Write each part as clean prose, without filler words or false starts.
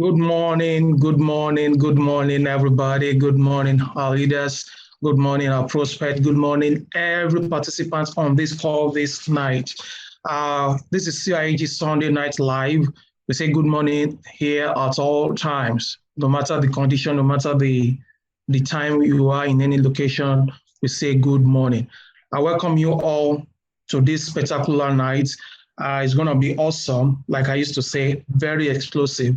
Good morning, good morning, good morning, everybody. Good morning, our leaders. Good morning, our prospect. Good morning, every participant on this call this night. This is CIG Sunday Night Live. We say good morning here at all times, no matter the condition, no matter the time you are in any location, we say good morning. I welcome you all to this spectacular night. It's going to be awesome. Like I used to say, very explosive.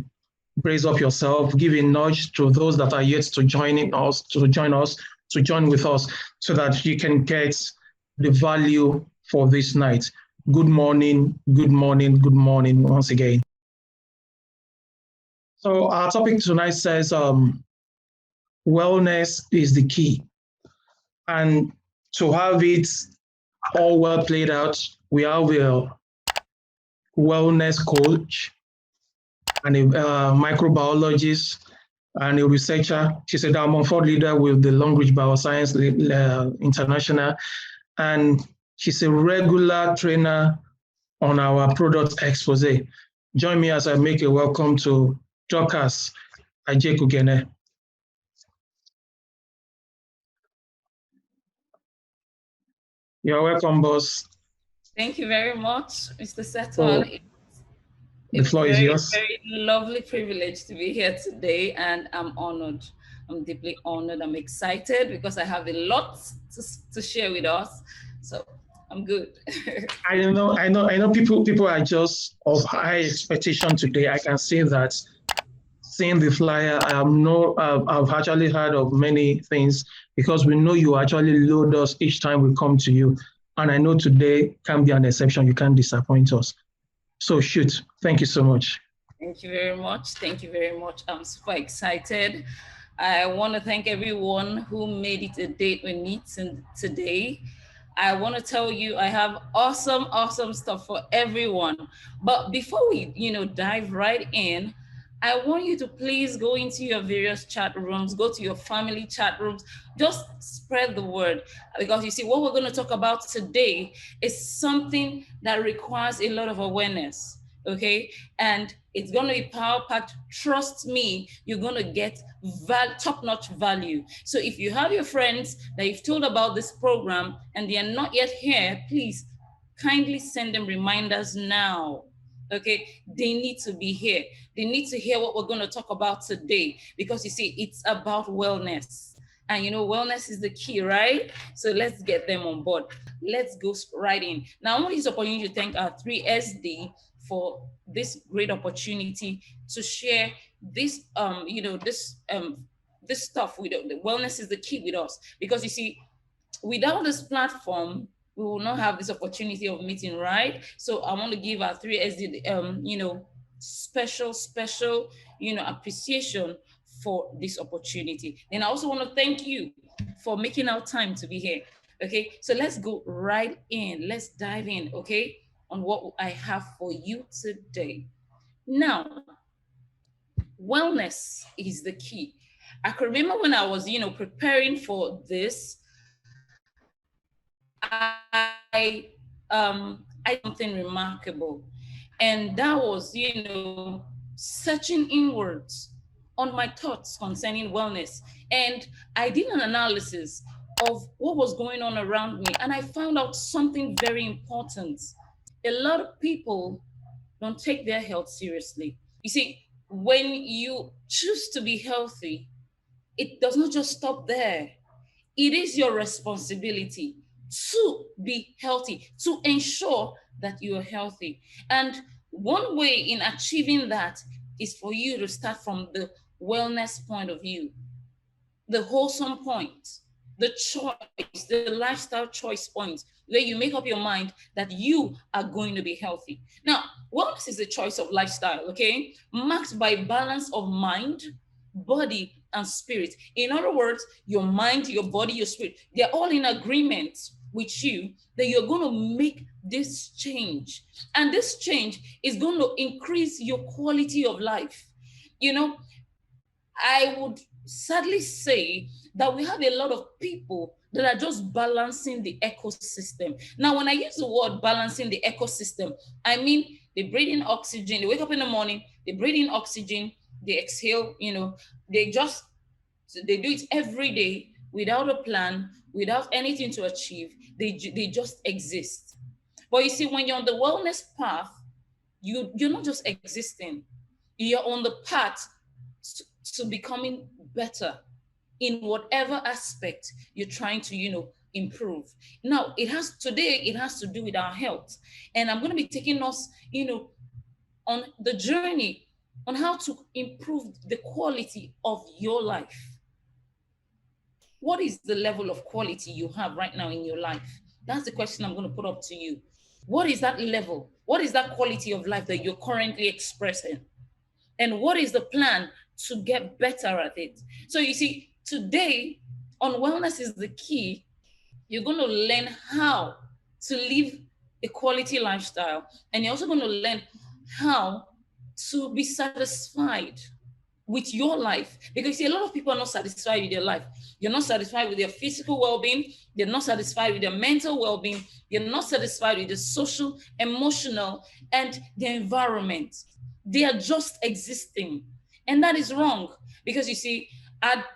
Brace up yourself, give a nudge to those that are yet to join with us, so that you can get the value for this night. Good morning, good morning, good morning once again. So our topic tonight says wellness is the key. And to have it all well played out, we have a wellness coach and a microbiologist and a researcher. She's a Diamond Ford leader with the Long Beach Bioscience International, and she's a regular trainer on our product expose. Join me as I make a welcome to Dorcas Adjekughene. You're welcome, boss. Thank you very much, Mr. Seton. The floor is yours. Very lovely privilege to be here today, and I'm honored. I'm deeply honored. I'm excited because I have a lot to share with us. So I'm good. I know. People are just of high expectation today. I can say that. Seeing the flyer, I've actually heard of many things, because we know you actually load us each time we come to you. And I know today can be an exception. You can't disappoint us. So shoot. Thank you so much. Thank you very much. Thank you very much. I'm super excited. I want to thank everyone who made it a date with me today. I want to tell you, I have awesome stuff for everyone. But before we, dive right in, I want you to please go into your various chat rooms, go to your family chat rooms, just spread the word. Because you see, what we're going to talk about today is something that requires a lot of awareness, okay? And it's going to be power-packed. Trust me, you're going to get top-notch value. So if you have your friends that you've told about this program and they are not yet here, please kindly send them reminders now. Okay, they need to be here. They need to hear what we're going to talk about today, because you see, it's about wellness. And wellness is the key, right? So let's get them on board. Let's go right in. Now, I want to use this opportunity to thank our 3SD for this great opportunity to share this, this stuff. The wellness is the key with us, because you see, without this platform, we will not have this opportunity of meeting, right? So I want to give our 3SD, special, appreciation for this opportunity. And I also want to thank you for making our time to be here. Okay, so let's go right in. Let's dive in, okay, on what I have for you today. Now, wellness is the key. I can remember when I was, preparing for this, I something remarkable, and that was, searching inwards on my thoughts concerning wellness. And I did an analysis of what was going on around me, and I found out something very important. A lot of people don't take their health seriously. You see, when you choose to be healthy, it does not just stop there. It is your responsibility to be healthy, to ensure that you are healthy. And one way in achieving that is for you to start from the wellness point of view, the wholesome point, the choice, the lifestyle choice point, where you make up your mind that you are going to be healthy. Now, wellness is a choice of lifestyle, okay, marked by balance of mind, body, and spirit. In other words, your mind, your body, your spirit, they're all in agreement with you that you're going to make this change. And this change is going to increase your quality of life. I would sadly say that we have a lot of people that are just balancing the ecosystem. Now, when I use the word balancing the ecosystem, I mean they breathe in oxygen, they wake up in the morning, they breathe in oxygen, they exhale, you know, they do it every day without a plan, without anything to achieve. They just exist. But you see, when you're on the wellness path, you're not just existing, you're on the path to becoming better in whatever aspect you're trying to, you know, improve. Now, it has to do with our health. And I'm going to be taking us, you know, on the journey on how to improve the quality of your life. What is the level of quality you have right now in your life? That's the question I'm going to put up to you. What is that level? What is that quality of life that you're currently expressing? And what is the plan to get better at it? So you see, today on Wellness is the Key, you're going to learn how to live a quality lifestyle. And you're also going to learn how to be satisfied with your life. Because see, a lot of people are not satisfied with their life. You're not satisfied with their physical well-being. They're not satisfied with their mental well-being. You're not satisfied with the social, emotional, and the environment. They are just existing. And that is wrong. Because you see,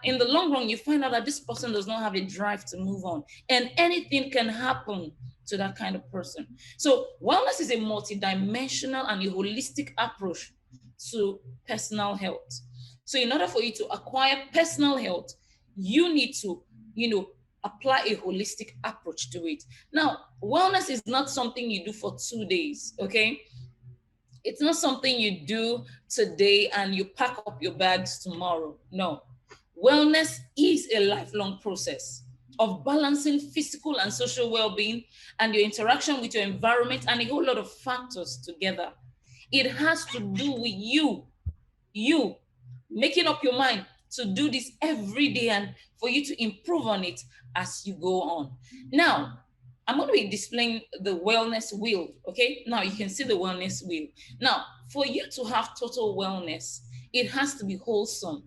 in the long run, you find out that this person does not have a drive to move on. And anything can happen to that kind of person. So wellness is a multidimensional and a holistic approach to personal health. So in order for you to acquire personal health, you need to, you know, apply a holistic approach to it. Now, wellness is not something you do for 2 days, okay? It's not something you do today and you pack up your bags tomorrow. No. Wellness is a lifelong process of balancing physical and social well-being and your interaction with your environment and a whole lot of factors together. It has to do with you making up your mind to do this every day and for you to improve on it as you go on. Now, I'm going to be displaying the wellness wheel, okay? Now you can see the wellness wheel. Now, for you to have total wellness, it has to be wholesome.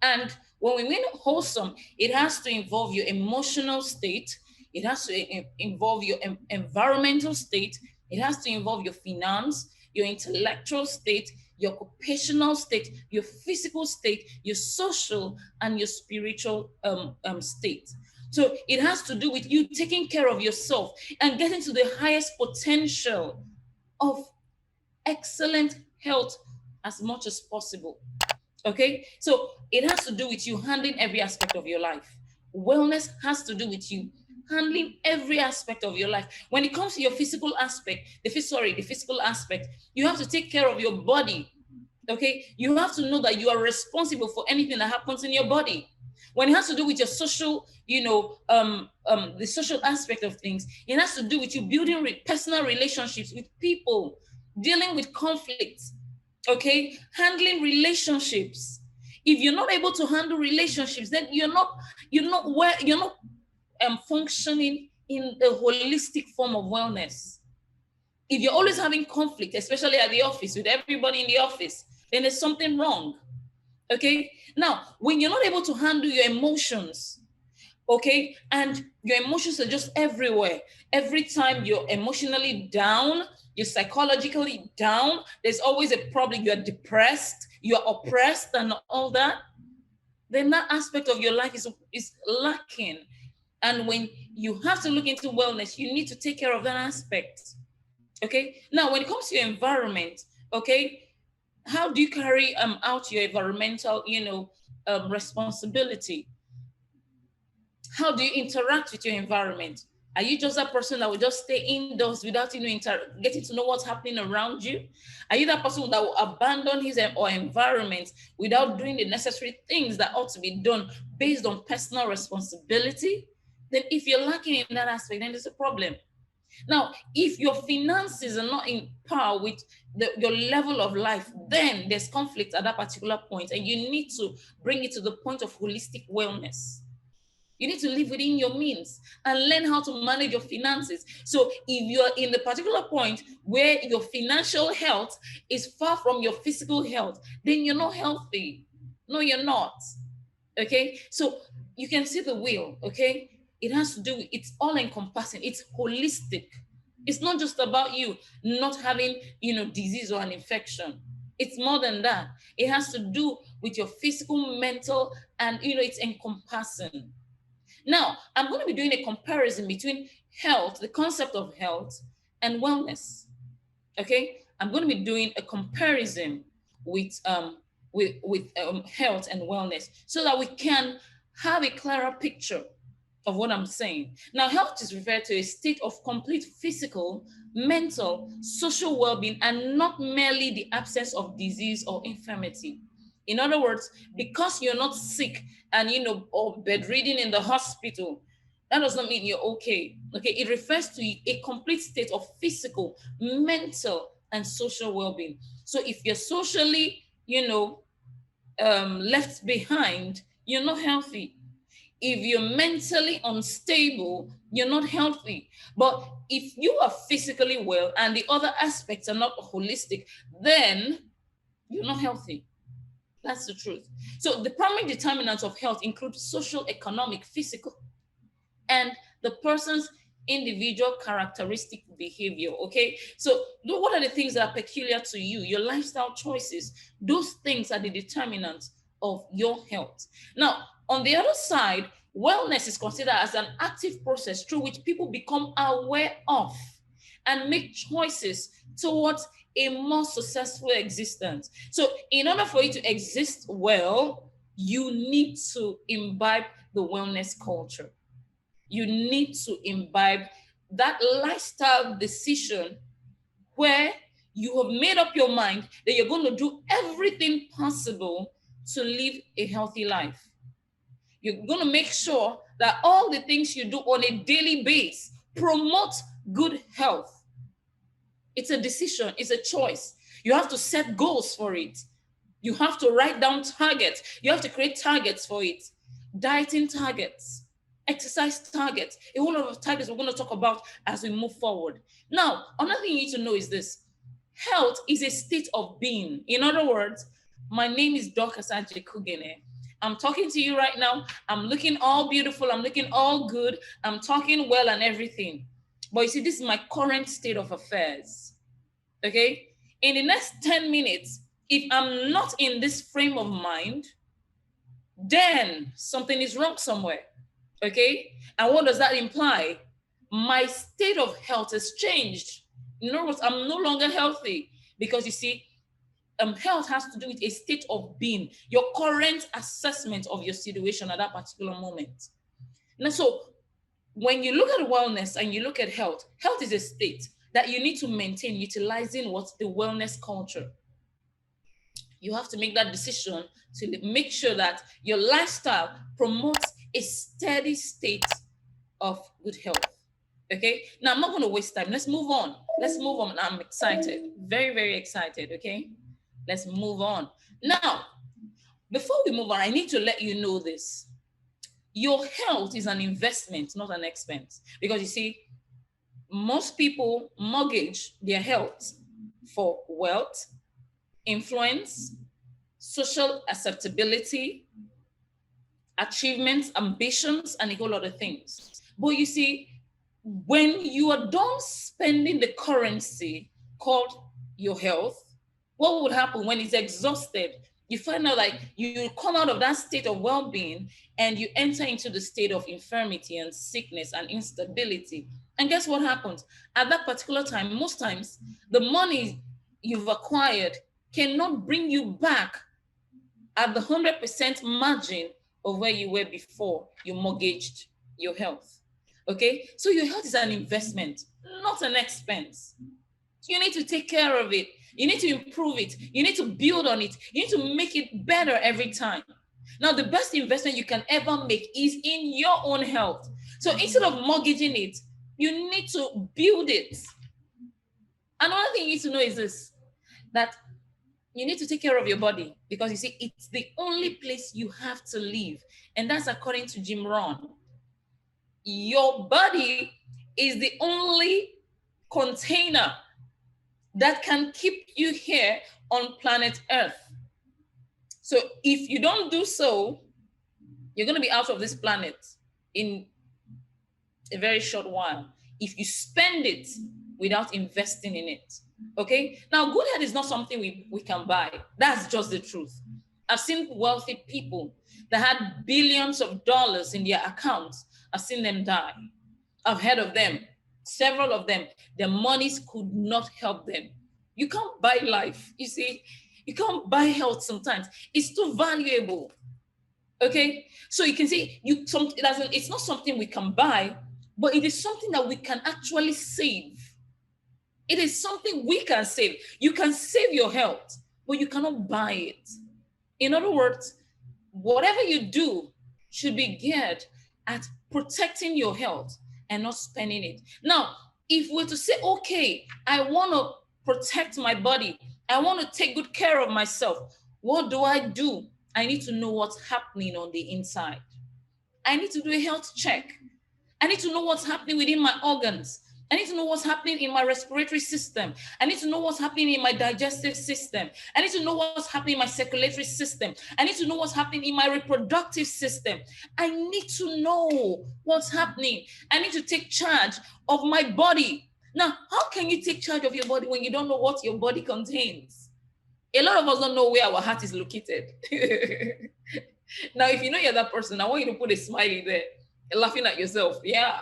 And when we mean wholesome, it has to involve your emotional state. It has to involve your environmental state. It has to involve your finance, your intellectual state, your occupational state, your physical state, your social, and your spiritual state. So it has to do with you taking care of yourself and getting to the highest potential of excellent health as much as possible. Okay, so it has to do with you handling every aspect of your life. Wellness has to do with you handling every aspect of your life. When it comes to your physical aspect, the physical aspect, you have to take care of your body. Okay, you have to know that you are responsible for anything that happens in your body. When it has to do with your social, you know, the social aspect of things, it has to do with you building personal relationships with people, dealing with conflicts. Okay, handling relationships. If you're not able to handle relationships, then you're not functioning in a holistic form of wellness. If you're always having conflict, especially at the office with everybody in the office, then there's something wrong. Okay, now when you're not able to handle your emotions, okay, and your emotions are just everywhere, every time you're emotionally down, you're psychologically down, there's always a problem, you're depressed, you're oppressed and all that, then that aspect of your life is lacking. And when you have to look into wellness, you need to take care of that aspect. Okay, now when it comes to your environment, okay, how do you carry out your environmental, you know, responsibility? How do you interact with your environment? Are you just that person that will just stay indoors without, you know, getting to know what's happening around you? Are you that person that will abandon his or environment without doing the necessary things that ought to be done based on personal responsibility? Then if you're lacking in that aspect, then there's a problem. Now, if your finances are not in par with your level of life, then there's conflict at that particular point, and you need to bring it to the point of holistic wellness. You need to live within your means and learn how to manage your finances. So if you're in the particular point where your financial health is far from your physical health, then you're not healthy. No, you're not. Okay, so you can see the wheel. Okay, it has to do with, it's all encompassing, it's holistic. It's not just about you not having, you know, disease or an infection. It's more than that. It has to do with your physical, mental, and it's encompassing. Now, I'm going to be doing a comparison between health, the concept of health, and wellness. Okay, I'm going to be doing a comparison with health and wellness so that we can have a clearer picture of what I'm saying. Now, health is referred to a state of complete physical, mental, social well-being, and not merely the absence of disease or infirmity. In other words, because you're not sick and or bedridden in the hospital, that does not mean you're okay. Okay, it refers to a complete state of physical, mental, and social well-being. So if you're socially, left behind, you're not healthy. If you're mentally unstable, you're not healthy. But if you are physically well and the other aspects are not holistic, then you're not healthy. That's the truth. So the primary determinants of health include social, economic, physical, and the person's individual characteristic behavior. Okay, so what are the things that are peculiar to you, your lifestyle choices? Those things are the determinants of your health. Now, on the other side, wellness is considered as an active process through which people become aware of and make choices towards a more successful existence. So in order for you to exist well, you need to imbibe the wellness culture. You need to imbibe that lifestyle decision where you have made up your mind that you're going to do everything possible to live a healthy life. You're going to make sure that all the things you do on a daily basis promote good health. It's a decision, it's a choice. You have to set goals for it. You have to write down targets. You have to create targets for it. Dieting targets, exercise targets, a whole lot of targets we're going to talk about as we move forward. Now, another thing you need to know is this. Health is a state of being. In other words, my name is Dorcas Adjekughene. I'm talking to you right now. I'm looking all beautiful. I'm looking all good. I'm talking well and everything. But you see, this is my current state of affairs. Okay? In the next 10 minutes, if I'm not in this frame of mind, then something is wrong somewhere. Okay? And what does that imply? My state of health has changed. In other words, I'm no longer healthy because you see, health has to do with a state of being, your current assessment of your situation at that particular moment. Now, so when you look at wellness and you look at health, health is a state that you need to maintain utilizing what's the wellness culture. You have to make that decision to make sure that your lifestyle promotes a steady state of good health. Okay, now I'm not going to waste time. Let's move on. Let's move on. I'm excited, very, very excited. Okay, let's move on. Now, before we move on, I need to let you know this. Your health is an investment, not an expense. Because you see, most people mortgage their health for wealth, influence, social acceptability, achievements, ambitions, and a whole lot of things. But you see, when you are done spending the currency called your health, what would happen when it's exhausted? You find out like you come out of that state of well-being and you enter into the state of infirmity and sickness and instability. And guess what happens? At that particular time, most times, the money you've acquired cannot bring you back at the 100% margin of where you were before you mortgaged your health. Okay? So your health is an investment, not an expense. You need to take care of it. You need to improve it. You need to build on it. You need to make it better every time. Now, the best investment you can ever make is in your own health. So instead of mortgaging it, you need to build it. Another thing you need to know is this, that you need to take care of your body because you see, it's the only place you have to live. And that's according to Jim Rohn. Your body is the only container that can keep you here on planet Earth. So if you don't do so, you're going to be out of this planet in a very short while. If you spend it without investing in it. Okay, now good health is not something we can buy. That's just the truth. I've seen wealthy people that had billions of dollars in their accounts. I've seen them die. I've heard of them, several of them. Their monies could not help them. You can't buy life. You see, you can't buy health sometimes. It's too valuable. Okay, so you can see it's not something we can buy, but it is something that we can actually save. It is something we can save. You can save your health, but you cannot buy it. In other words, whatever you do should be geared at protecting your health and not spending it. Now, if we're to say, okay, I want to protect my body, I want to take good care of myself, what do? I need to know what's happening on the inside. I need to do a health check. I need to know what's happening within my organs. I need to know what's happening in my respiratory system. I need to know what's happening in my digestive system. I need to know what's happening in my circulatory system. I need to know what's happening in my reproductive system. I need to know what's happening. I need to take charge of my body. Now, how can you take charge of your body when you don't know what your body contains? A lot of us don't know where our heart is located. Now, if you know you're that person, I want you to put a smiley there, laughing at yourself. Yeah,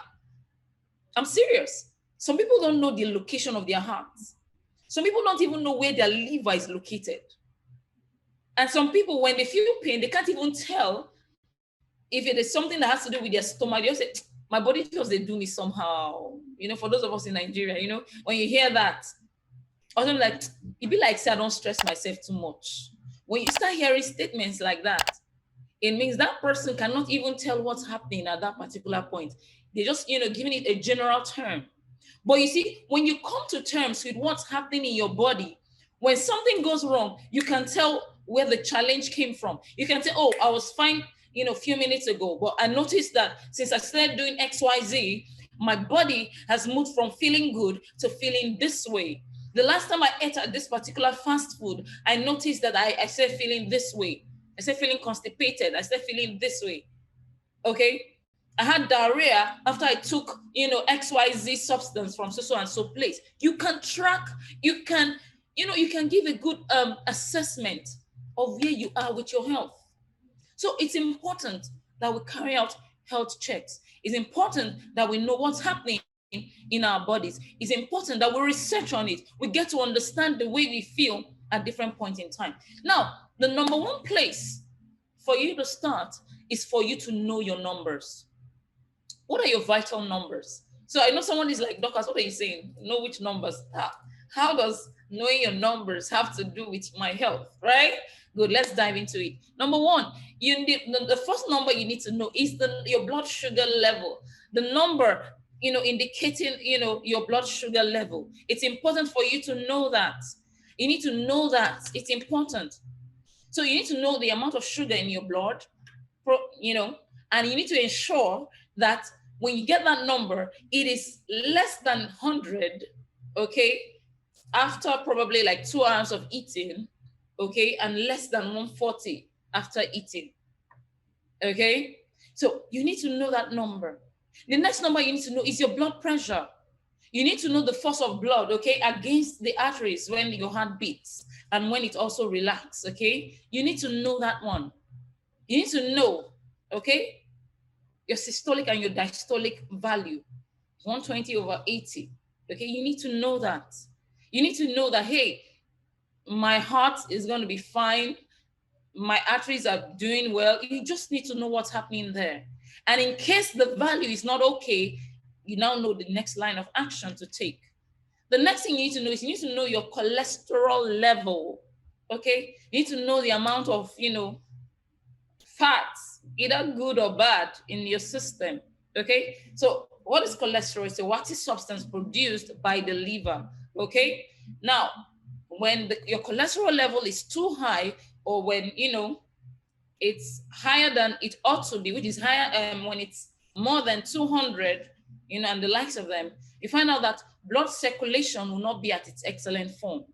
I'm serious. Some people don't know the location of their hearts. Some people don't even know where their liver is located. And some people, when they feel pain, they can't even tell if it is something that has to do with their stomach. They just say, my body feels they do me somehow. You know, for those of us in Nigeria, you know, when you hear that, I was like, it'd be like, say, I don't stress myself too much. When you start hearing statements like that, it means that person cannot even tell what's happening at that particular point. They're just, you know, giving it a general term. But you see, when you come to terms with what's happening in your body, when something goes wrong, you can tell where the challenge came from. You can say, oh, I was fine, you know, a few minutes ago, but I noticed that since I started doing XYZ, my body has moved from feeling good to feeling this way. The last time I ate at this particular fast food, I noticed that I started feeling this way. I started feeling constipated. I started feeling this way. Okay. I had diarrhea after I took, you know, XYZ substance from so and so place. You can track, you can give a good assessment of where you are with your health. So it's important that we carry out health checks. It's important that we know what's happening in our bodies. It's important that we research on it. We get to understand the way we feel at different points in time. Now, the number one place for you to start is for you to know your numbers. What are your vital numbers? So I know someone is like, Dorcas, what are you saying? Know which numbers? How does knowing your numbers have to do with my health, right? Good, let's dive into it. Number one, you need the first number you need to know is your blood sugar level. The number, you know, indicating, you know, your blood sugar level. It's important for you to know that. You need to know that it's important. So you need to know the amount of sugar in your blood, you know, and you need to ensure that when you get that number, it is less than 100, okay, after probably like 2 hours of eating, okay, and less than 140 after eating, okay? So you need to know that number. The next number you need to know is your blood pressure. You need to know the force of blood, okay, against the arteries when your heart beats and when it also relaxes, okay? You need to know that one. You need to know, okay, your systolic and your diastolic value, 120/80. Okay, you need to know that. You need to know that, hey, my heart is going to be fine. My arteries are doing well. You just need to know what's happening there. And in case the value is not okay, you now know the next line of action to take. The next thing you need to know is you need to know your cholesterol level. Okay, you need to know the amount of, you know, fats, either good or bad, in your system. Okay, so what is cholesterol? It's a waxy substance produced by the liver. Okay, now when your cholesterol level is too high, or when, you know, it's higher than it ought to be, which is higher when it's more than 200, you know, and the likes of them, you find out that blood circulation will not be at its excellent form.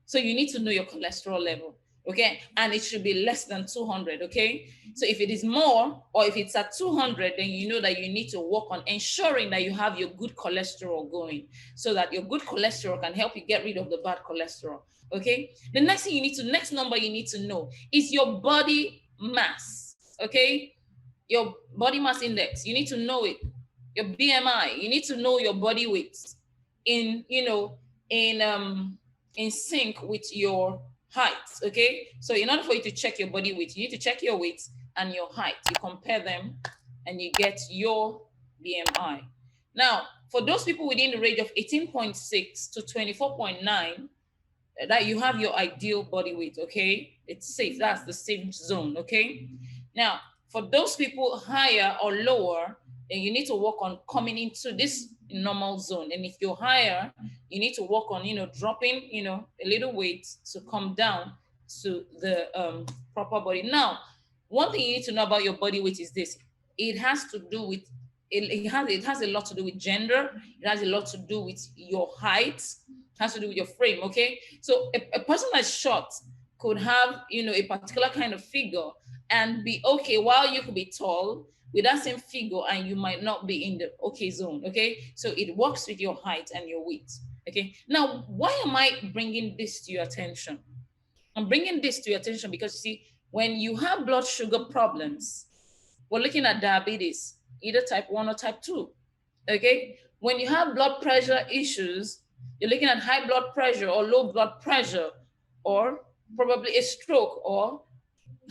So you need to know your cholesterol level. okay? And it should be less than 200, okay? So if it is more, or if it's at 200, then you know that you need to work on ensuring that you have your good cholesterol going, so that your good cholesterol can help you get rid of the bad cholesterol, okay? The next thing next number you need to know is your body mass, okay? Your body mass index, you need to know it. Your BMI, you need to know your body weight in, in sync with your height, okay? So in order for you to check your body weight, you need to check your weight and your height. You compare them and you get your BMI. Now, for those people within the range of 18.6 to 24.9, that you have your ideal body weight, okay? It's safe. That's the safe zone, okay? Now, for those people higher or lower, then you need to work on coming into this normal zone. And if you're higher, you need to work on, dropping, a little weight to come down to the proper body. Now, one thing you need to know about your body weight is this. It has to do with, it has a lot to do with gender. It has a lot to do with your height. It has to do with your frame, okay? So a person that's short could have, a particular kind of figure and be okay, while you could be tall with that same figure and you might not be in the okay zone, okay? So it works with your height and your weight, okay? Now, why am I bringing this to your attention? I'm bringing this to your attention because, you see, when you have blood sugar problems, we're looking at diabetes, either type 1 or type 2, okay? When you have blood pressure issues, you're looking at high blood pressure or low blood pressure, or probably a stroke or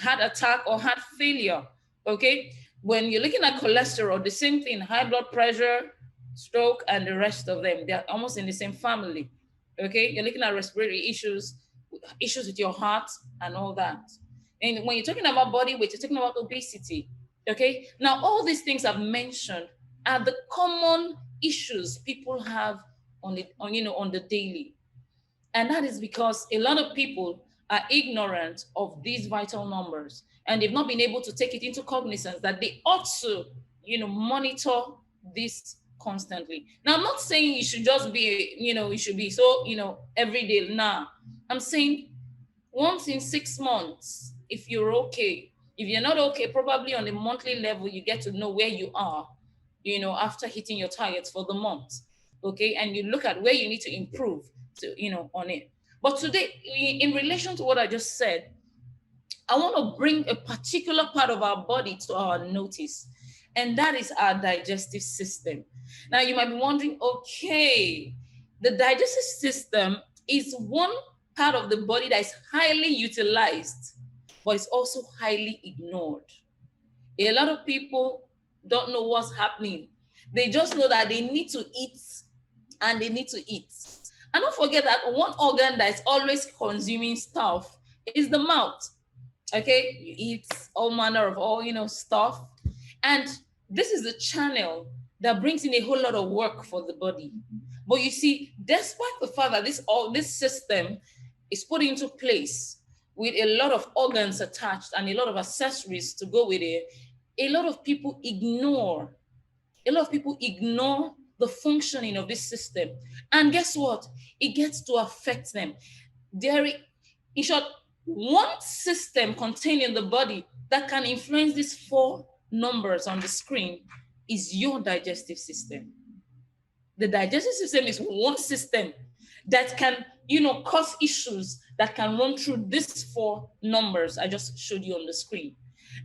heart attack or heart failure, okay? When you're looking at cholesterol, the same thing, high blood pressure, stroke, and the rest of them, they're almost in the same family, okay? You're looking at respiratory issues with your heart and all that. And when you're talking about body weight, you're talking about obesity, okay? Now, all these things I've mentioned are the common issues people have on the daily. And that is because a lot of people are ignorant of these vital numbers, and they've not been able to take it into cognizance that they ought to, monitor this constantly. Now, I'm not saying you should just be, you should be so, every day. Nah, I'm saying once in 6 months, if you're okay. If you're not okay, probably on a monthly level, you get to know where you are, after hitting your targets for the month, okay? And you look at where you need to improve to, on it. But today, in relation to what I just said, I want to bring a particular part of our body to our notice, and that is our digestive system. Now, you might be wondering, okay, the digestive system is one part of the body that is highly utilized, but it's also highly ignored. A lot of people don't know what's happening. They just know that they need to eat and they need to eat. And don't forget that one organ that is always consuming stuff is the mouth. Okay, you eat all manner of stuff. And this is the channel that brings in a whole lot of work for the body. But you see, despite the fact that this system is put into place with a lot of organs attached and a lot of accessories to go with it, a lot of people ignore the functioning of this system. And guess what? It gets to affect them. In short, one system contained in the body that can influence these 4 numbers on the screen is your digestive system. The digestive system is one system that can, cause issues that can run through these 4 numbers I just showed you on the screen.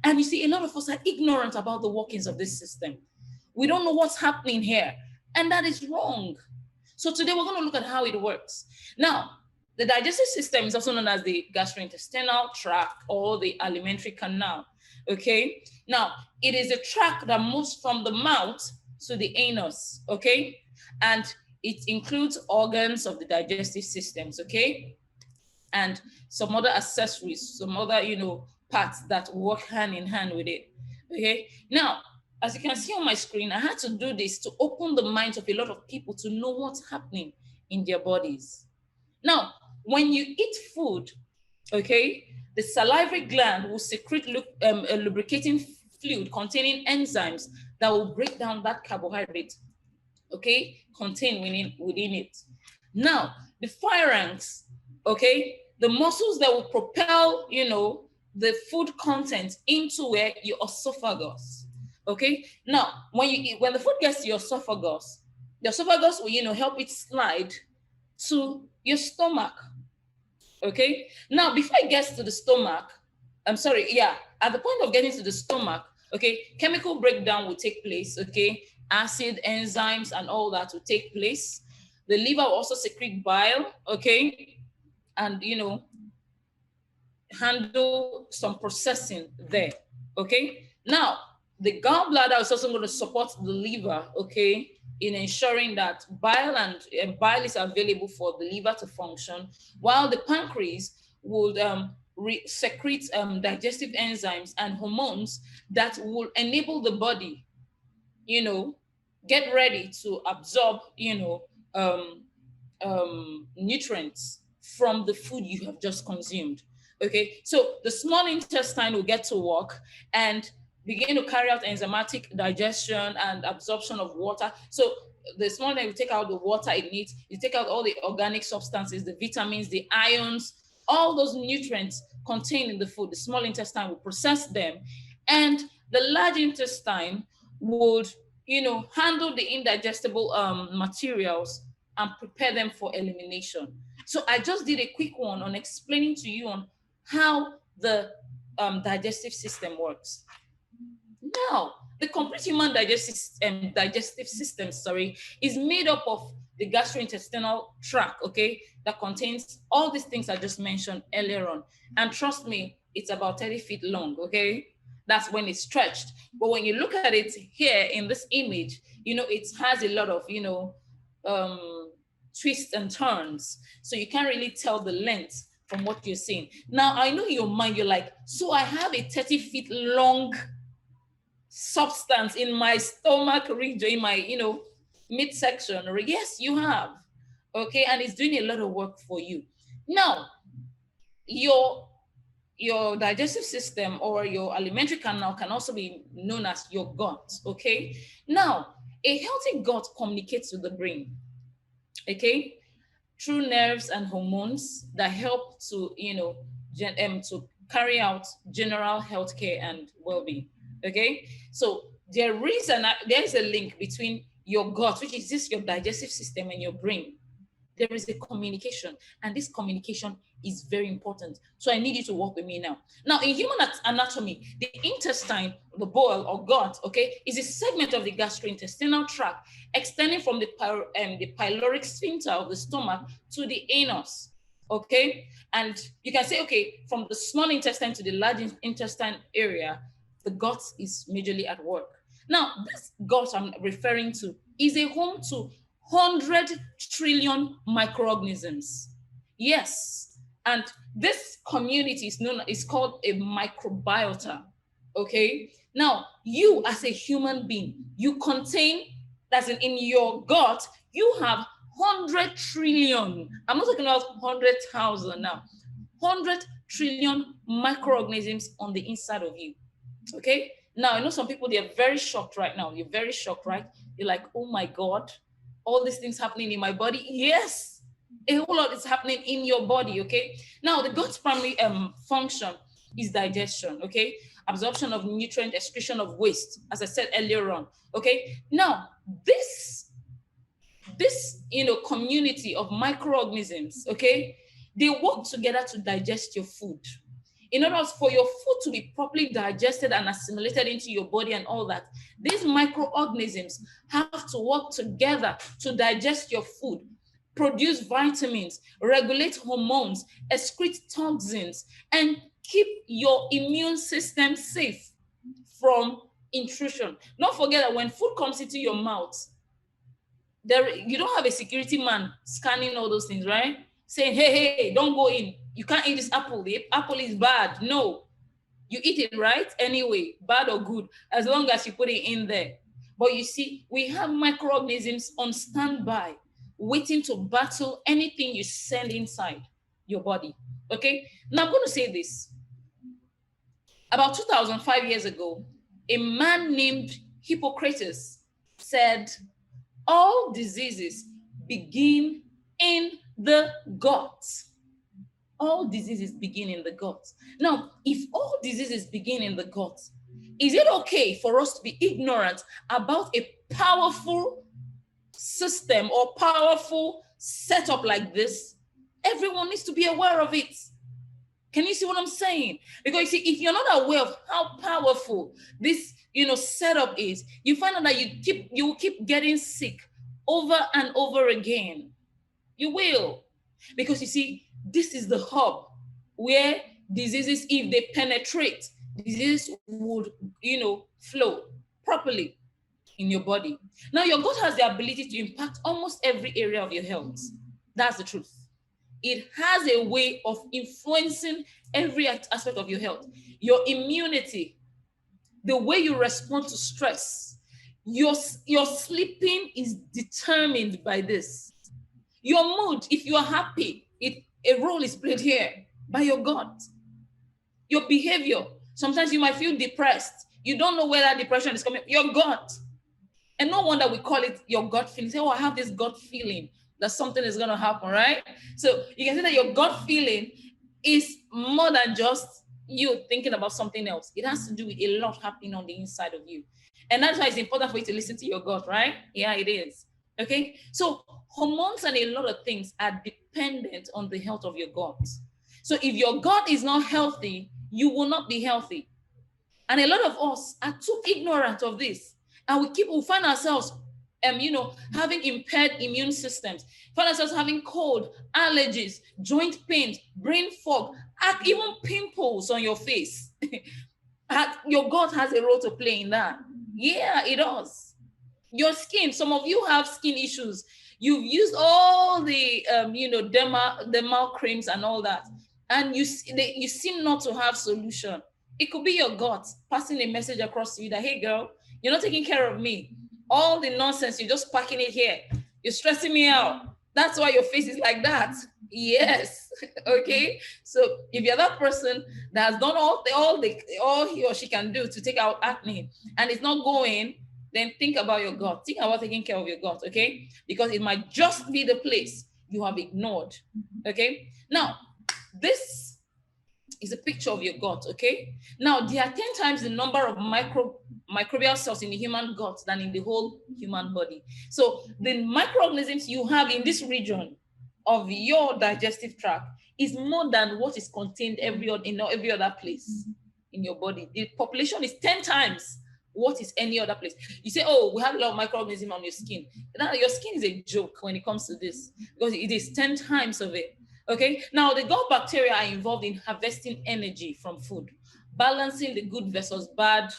And you see, a lot of us are ignorant about the workings of this system. We don't know what's happening here, and that is wrong. So today we're going to look at how it works. Now, the digestive system is also known as the gastrointestinal tract or the alimentary canal, okay? Now, it is a tract that moves from the mouth to the anus, okay? And it includes organs of the digestive systems, okay? And some other accessories, some other, parts that work hand in hand with it, okay? Now, as you can see on my screen, I had to do this to open the minds of a lot of people to know what's happening in their bodies. Now, when you eat food, okay, the salivary gland will secrete a lubricating fluid containing enzymes that will break down that carbohydrate, okay, contained within it. Now, the pharynx, okay, the muscles that will propel, the food content into where your esophagus. Okay. Now, when you eat, when the food gets to your esophagus will, help it slide to your stomach. Okay. Now, before it gets to the stomach, at the point of getting to the stomach, okay, chemical breakdown will take place. Okay. Acid, enzymes, and all that will take place. The liver will also secrete bile. Okay. And, handle some processing there. Okay. Now, the gallbladder is also going to support the liver, okay, in ensuring that bile and bile is available for the liver to function, while the pancreas would secrete digestive enzymes and hormones that will enable the body, get ready to absorb, nutrients from the food you have just consumed. Okay, so the small intestine will get to work and begin to carry out enzymatic digestion and absorption of water. So the small intestine will take out the water it needs, you take out all the organic substances, the vitamins, the ions, all those nutrients contained in the food. The small intestine will process them, and the large intestine would, handle the indigestible materials and prepare them for elimination. So I just did a quick one on explaining to you on how the digestive system works. Now, the complete human digestive system, is made up of the gastrointestinal tract, okay, that contains all these things I just mentioned earlier on. And trust me, it's about 30 feet long, okay? That's when it's stretched. But when you look at it here in this image, it has a lot of, twists and turns. So you can't really tell the length from what you're seeing. Now, I know in your mind, you're like, so I have a 30 feet long substance in my stomach region, in my, midsection. Yes, you have. Okay, and it's doing a lot of work for you. Now, your digestive system or your alimentary canal can also be known as your gut. Okay, now a healthy gut communicates with the brain, okay, through nerves and hormones that help to, to carry out general healthcare and well-being. Okay, so there is a link between your gut, which is just your digestive system, and your brain. There is a communication, and this communication is very important. So I need you to work with me now. Now, in human anatomy, the intestine, the bowel or gut, okay, is a segment of the gastrointestinal tract extending from the pyloric sphincter of the stomach to the anus, okay? And you can say, okay, from the small intestine to the large intestine area, the gut is majorly at work. Now, this gut I'm referring to is a home to 100 trillion microorganisms. Yes, and this community is called a microbiota. Okay, now you as a human being, you contain, that's in your gut, you have 100 trillion. I'm not talking about 100,000 now. 100 trillion microorganisms on the inside of you. Okay, now I know some people, they're very shocked right now. You're very shocked, right? You're like, oh my God, all these things happening in my body. Yes, a whole lot is happening in your body. Okay, now the gut's primary function is digestion. Okay, absorption of nutrient, excretion of waste, as I said earlier on. Okay, now this community of microorganisms, okay, they work together to digest your food. In order for your food to be properly digested and assimilated into your body and all that, these microorganisms have to work together to digest your food, produce vitamins, regulate hormones, excrete toxins, and keep your immune system safe from intrusion. Don't forget that when food comes into your mouth, you don't have a security man scanning all those things, right? Saying, hey, don't go in. You can't eat this apple. The apple is bad. No, you eat it, right? Anyway, bad or good, as long as you put it in there. But you see, we have microorganisms on standby, waiting to battle anything you send inside your body. Okay, now I'm going to say this. About 2005 years ago, a man named Hippocrates said, all diseases begin in the gut. all diseases begin in the gut. Now, if all diseases begin in the gut, is it okay for us to be ignorant about a powerful system or powerful setup like this? Everyone needs to be aware of it. Can you see what I'm saying? Because you see, if you're not aware of how powerful this, setup is, you find out that you will keep getting sick over and over again. You will. Because you see, this is the hub where diseases, if they penetrate, diseases would, flow properly in your body. Now, your gut has the ability to impact almost every area of your health. That's the truth. It has a way of influencing every aspect of your health. Your immunity, the way you respond to stress, your sleeping is determined by this. Your mood, if you are happy, a role is played here by your gut. Your behavior, sometimes you might feel depressed. You don't know where that depression is coming. Your gut. And no wonder we call it your gut feeling. Say, oh, I have this gut feeling that something is going to happen, right? So you can say that your gut feeling is more than just you thinking about something else. It has to do with a lot happening on the inside of you. And that's why it's important for you to listen to your gut, right? Yeah, it is. Okay. So hormones and a lot of things are dependent on the health of your gut. So if your gut is not healthy, you will not be healthy. And a lot of us are too ignorant of this. And we find ourselves, having impaired immune systems, find ourselves having cold, allergies, joint pains, brain fog, and even pimples on your face. Your gut has a role to play in that. Yeah, it does. Your skin, some of you have skin issues. You've used all the, dermal creams and all that, and you seem not to have solution. It could be your gut passing a message across to you that, hey, girl, you're not taking care of me. All the nonsense, you're just packing it here. You're stressing me out. That's why your face is like that. Yes. Okay. So if you're that person that has done all he or she can do to take out acne and it's not going, then think about your gut. Think about taking care of your gut. Okay. Because it might just be the place you have ignored. Okay. Now, this is a picture of your gut, okay? Now, there are 10 times the number of microbial cells in the human gut than in the whole human body. So the microorganisms you have in this region of your digestive tract is more than what is contained in every other place in your body. The population is 10 times what is any other place. You say, oh, we have a lot of microorganisms on your skin. Now, your skin is a joke when it comes to this because it is 10 times of it. Okay, now the gut bacteria are involved in harvesting energy from food, balancing the good versus bad,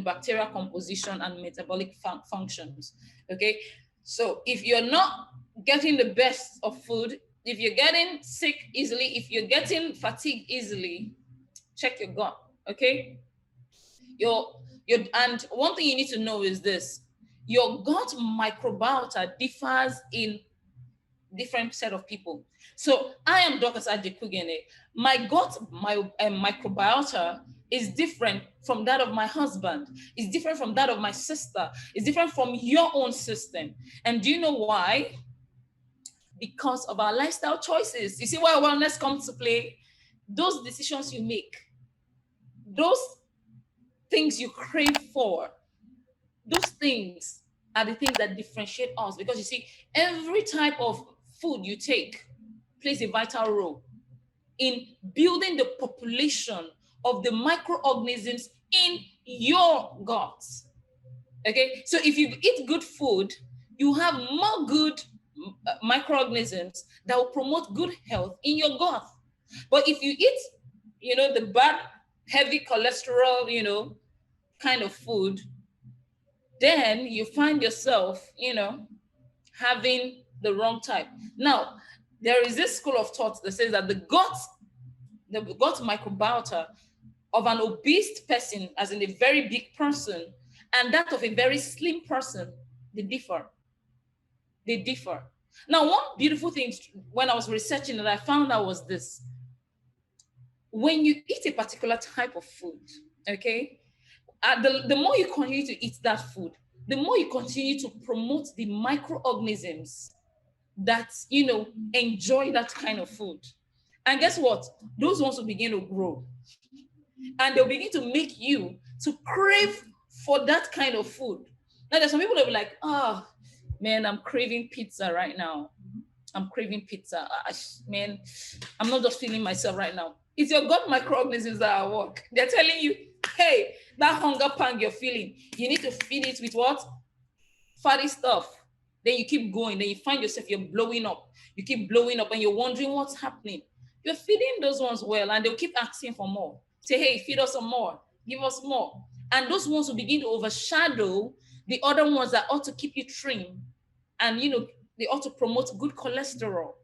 bacterial composition and metabolic functions. Okay, so if you're not getting the best of food, if you're getting sick easily, if you're getting fatigued easily, check your gut. Okay, and one thing you need to know is this: your gut microbiota differs in different set of people. So I am Dorcas Adjekughene. My gut, microbiota is different from that of my husband. It's different from that of my sister. It's different from your own system. And do you know why? Because of our lifestyle choices. You see why wellness comes to play? Those decisions you make, those things you crave for, those things are the things that differentiate us. Because you see, every type of food you take plays a vital role in building the population of the microorganisms in your gut. Okay, so if you eat good food, you have more good microorganisms that will promote good health in your gut. But if you eat, the bad, heavy cholesterol, kind of food, then you find yourself, having the wrong type. Now, there is this school of thought that says that the gut microbiota of an obese person, as in a very big person, and that of a very slim person, they differ. They differ. Now, one beautiful thing when I was researching that I found out was this. When you eat a particular type of food, okay, the more you continue to eat that food, the more you continue to promote the microorganisms that, enjoy that kind of food. And guess what? Those ones will begin to grow. And they'll begin to make you to crave for that kind of food. Now, there's some people that will be like, oh, man, I'm craving pizza right now. I'm craving pizza. Man, I'm not just feeling myself right now. It's your gut microorganisms that are at work. They're telling you, hey, that hunger pang you're feeling, you need to feed it with what? Fatty stuff. Then you keep going. Then you find yourself, you're blowing up. You keep blowing up and you're wondering what's happening. You're feeding those ones well and they'll keep asking for more. Say, hey, feed us some more. Give us more. And those ones will begin to overshadow the other ones that ought to keep you trim. And, they ought to promote good cholesterol.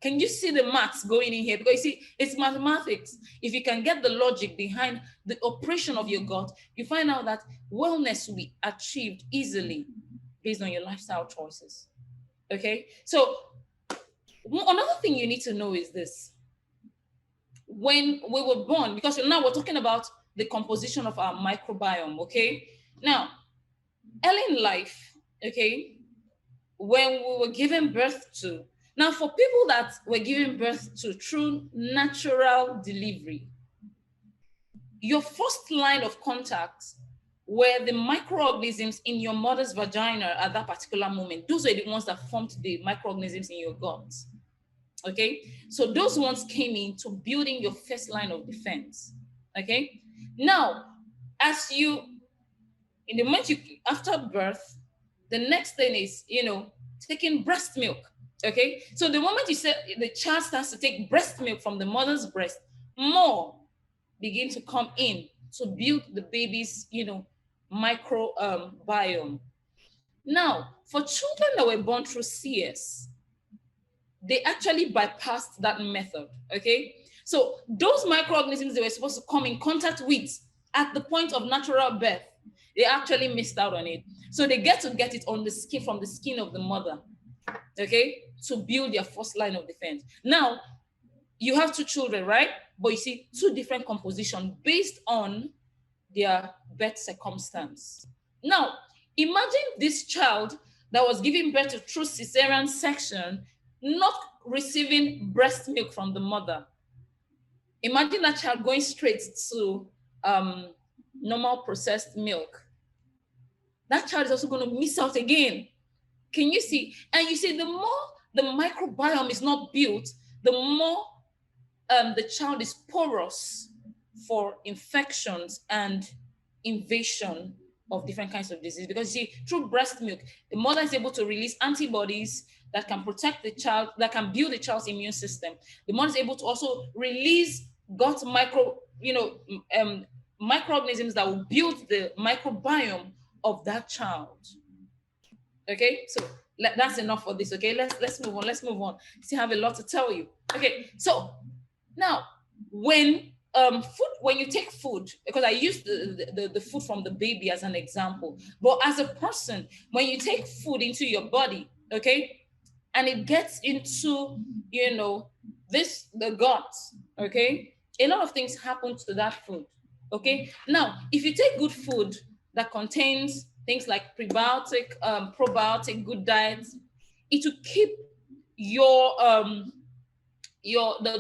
Can you see the maths going in here? Because you see, it's mathematics. If you can get the logic behind the operation of your gut, you find out that wellness will be achieved easily based on your lifestyle choices. Okay? So another thing you need to know is this. When we were born, because now we're talking about the composition of our microbiome, okay? Now, early in life, okay, when we were given birth to, now for people that were given birth to through natural delivery, your first line of contact were the microorganisms in your mother's vagina at that particular moment. Those are the ones that formed the microorganisms in your gut. Okay, so those ones came in to building your first line of defense. Okay, now as you, in the moment you, after birth, the next thing is, taking breast milk. Okay, so the moment you say the child starts to take breast milk from the mother's breast, more begin to come in to build the baby's, microbiome. Now, for children that were born through CS, they actually bypassed that method, okay? So those microorganisms they were supposed to come in contact with at the point of natural birth, they actually missed out on it. So they get it on the skin, from the skin of the mother, okay, to build their first line of defense. Now, you have two children, right? But you see two different compositions based on their birth circumstance. Now, imagine this child that was giving birth to through cesarean section, not receiving breast milk from the mother. Imagine that child going straight to normal processed milk. That child is also going to miss out again. Can you see? And you see, the more the microbiome is not built, the more the child is porous for infections and invasion of different kinds of disease. Because you see, through breast milk, the mother is able to release antibodies that can protect the child, that can build the child's immune system. The mother is able to also release gut microorganisms that will build the microbiome of that child. Okay, so that's enough for this. Okay, let's move on. Let's move on. Still have a lot to tell you. Okay, so now when you take food, because I used the food from the baby as an example, but as a person, when you take food into your body, okay, and it gets into the gut, okay, a lot of things happen to that food. Okay, now if you take good food that contains things like prebiotic, probiotic, good diets, it will keep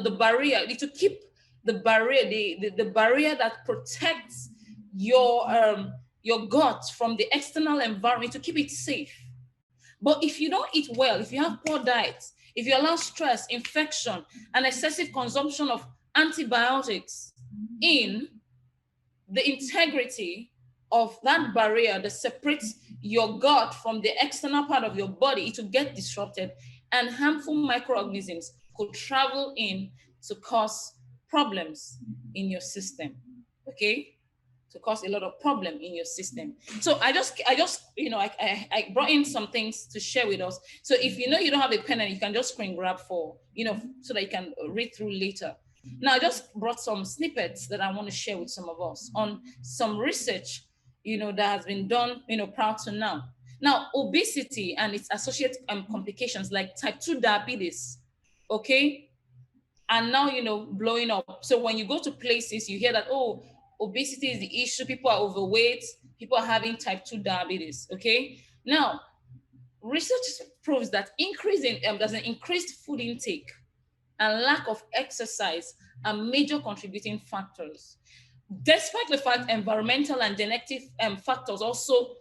the barrier, it will keep the barrier, the barrier that protects your gut from the external environment, to keep it safe. But if you don't eat well, if you have poor diets, if you allow stress, infection, and excessive consumption of antibiotics in, the integrity of that barrier that separates your gut from the external part of your body, it will get disrupted, and harmful microorganisms could travel in to cause problems in your system, okay? To cause a lot of problem in your system. So I brought in some things to share with us. So if you don't have a pen, and you can just screen grab for, so that you can read through later. Now, I just brought some snippets that I want to share with some of us on some research, that has been done, prior to now. Now, obesity and its associated complications like type 2 diabetes, okay, and now, blowing up. So when you go to places, you hear that, oh, obesity is the issue, people are overweight, people are having type 2 diabetes, okay? Now, research proves that there's an increased food intake and lack of exercise are major contributing factors. Despite the fact environmental and genetic factors also,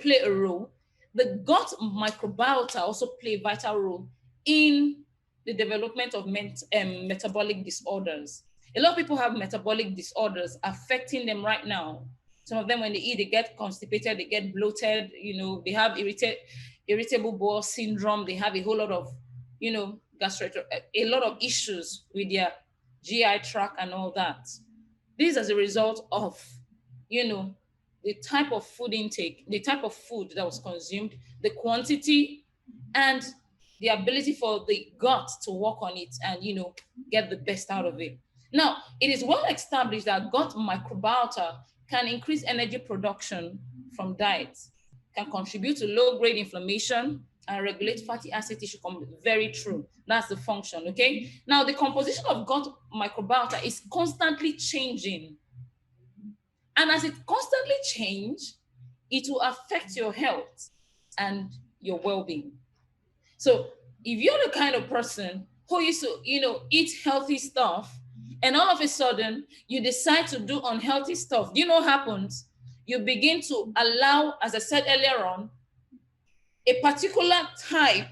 play a role, the gut microbiota also play a vital role in the development of metabolic disorders. A lot of people have metabolic disorders affecting them right now. Some of them, when they eat, they get constipated, they get bloated, they have irritable bowel syndrome, they have a whole lot of, a lot of issues with their GI tract and all that. This is as a result of, the type of food intake, the type of food that was consumed, the quantity, and the ability for the gut to work on it and, get the best out of it. Now, it is well established that gut microbiota can increase energy production from diet, can contribute to low-grade inflammation, and regulate fatty acid tissue. Very true. That's the function, okay? Now, the composition of gut microbiota is constantly changing. And as it constantly changes, it will affect your health and your well-being. So if you're the kind of person who used to, eat healthy stuff, and all of a sudden you decide to do unhealthy stuff, do you know what happens? You begin to allow, as I said earlier on, a particular type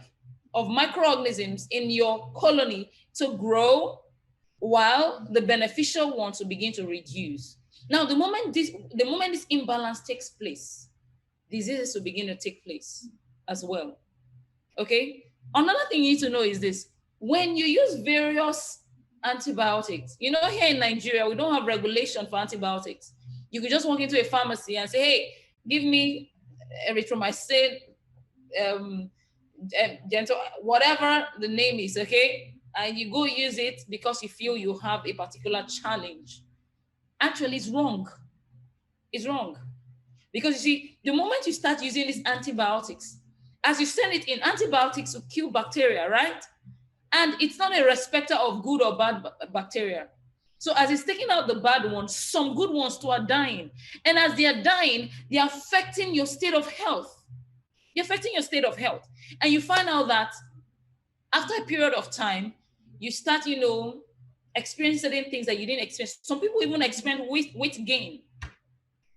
of microorganisms in your colony to grow while the beneficial ones will begin to reduce. Now, the moment this imbalance takes place, diseases will begin to take place as well. Okay? Another thing you need to know is this. When you use various antibiotics, here in Nigeria, we don't have regulation for antibiotics. You could just walk into a pharmacy and say, hey, give me erythromycin, gentle, whatever the name is, okay? And you go use it because you feel you have a particular challenge. Actually, it's wrong. It's wrong. Because you see, the moment you start using these antibiotics, as you send it in, antibiotics will kill bacteria, right? And it's not a respecter of good or bad bacteria. So as it's taking out the bad ones, some good ones too are dying. And as they are dying, they're affecting your state of health. They're affecting your state of health. And you find out that after a period of time, you start, experience certain things that you didn't experience. Some people even experience weight gain.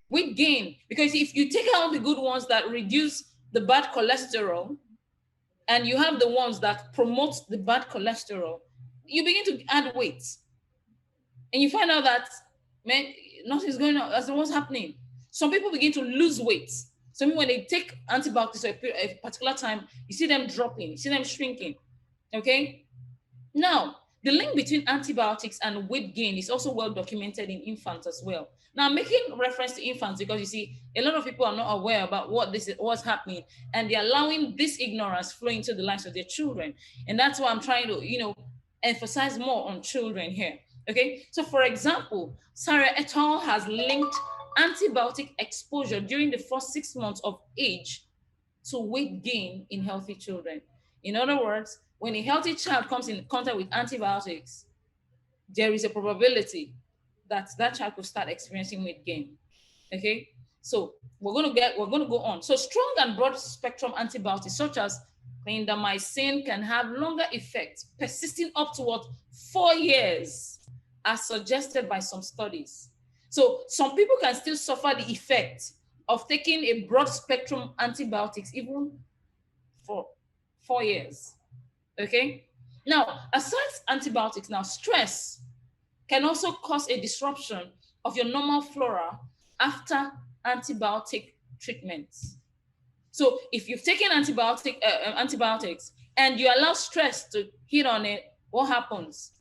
Weight gain, because if you take out the good ones that reduce the bad cholesterol, and you have the ones that promote the bad cholesterol, you begin to add weight. And you find out that, man, nothing's going on. That's what's happening. Some people begin to lose weight. Some people, when they take antibiotics at a particular time, you see them dropping, you see them shrinking. Okay? Now, the link between antibiotics and weight gain is also well documented in infants as well. Now, I'm making reference to infants because you see, a lot of people are not aware about what's happening, and they're allowing this ignorance flow into the lives of their children. And that's why I'm trying to, emphasize more on children here. Okay, so for example, Sarah et al. Has linked antibiotic exposure during the first 6 months of age to weight gain in healthy children. In other words, when a healthy child comes in contact with antibiotics, there is a probability that that child could start experiencing weight gain. Okay, so we're going to go on. So strong and broad spectrum antibiotics such as clindamycin can have longer effects, persisting up to 4 years, as suggested by some studies. So some people can still suffer the effect of taking a broad spectrum antibiotics even for 4 years. Okay. Now, aside antibiotics, now stress can also cause a disruption of your normal flora after antibiotic treatments. So if you've taken antibiotics and you allow stress to hit on it, what happens?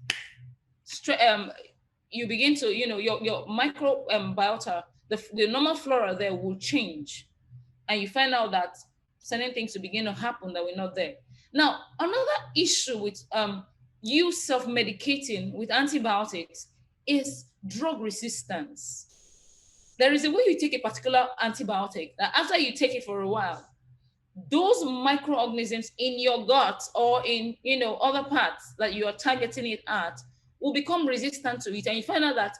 You begin to, your microbiota, the normal flora there will change, and you find out that certain things will begin to happen that were not there. Now, another issue with you self-medicating with antibiotics is drug resistance. There is a way you take a particular antibiotic that after you take it for a while, those microorganisms in your gut or in other parts that you are targeting it at will become resistant to it, and you find out that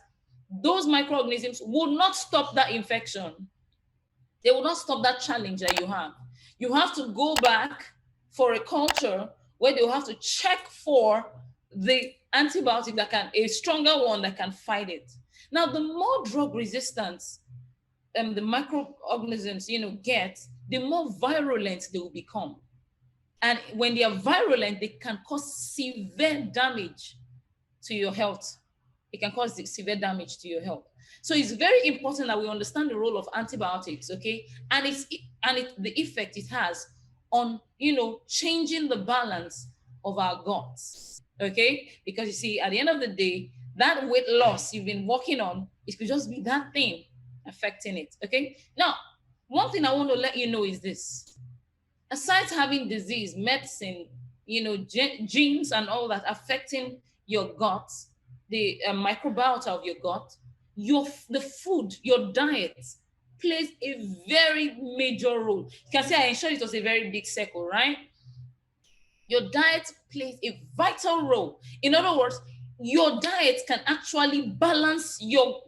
those microorganisms will not stop that infection. They will not stop that challenge that you have. You have to go back for a culture where they'll have to check for the antibiotic that can, a stronger one that can fight it. Now, the more drug resistance the microorganisms, get, the more virulent they will become. And when they are virulent, they can cause severe damage to your health. It can cause severe damage to your health. So it's very important that we understand the role of antibiotics, okay? And the effect it has on, changing the balance of our guts, okay? Because you see, at the end of the day, that weight loss you've been working on, it could just be that thing affecting it, okay? Now, one thing I want to let you know is this. Aside having disease, medicine, genes and all that affecting your gut, the microbiota of your gut, the food, your diet plays a very major role. You can see I ensured it was a very big circle, right? Your diet plays a vital role. In other words, your diet can actually balance your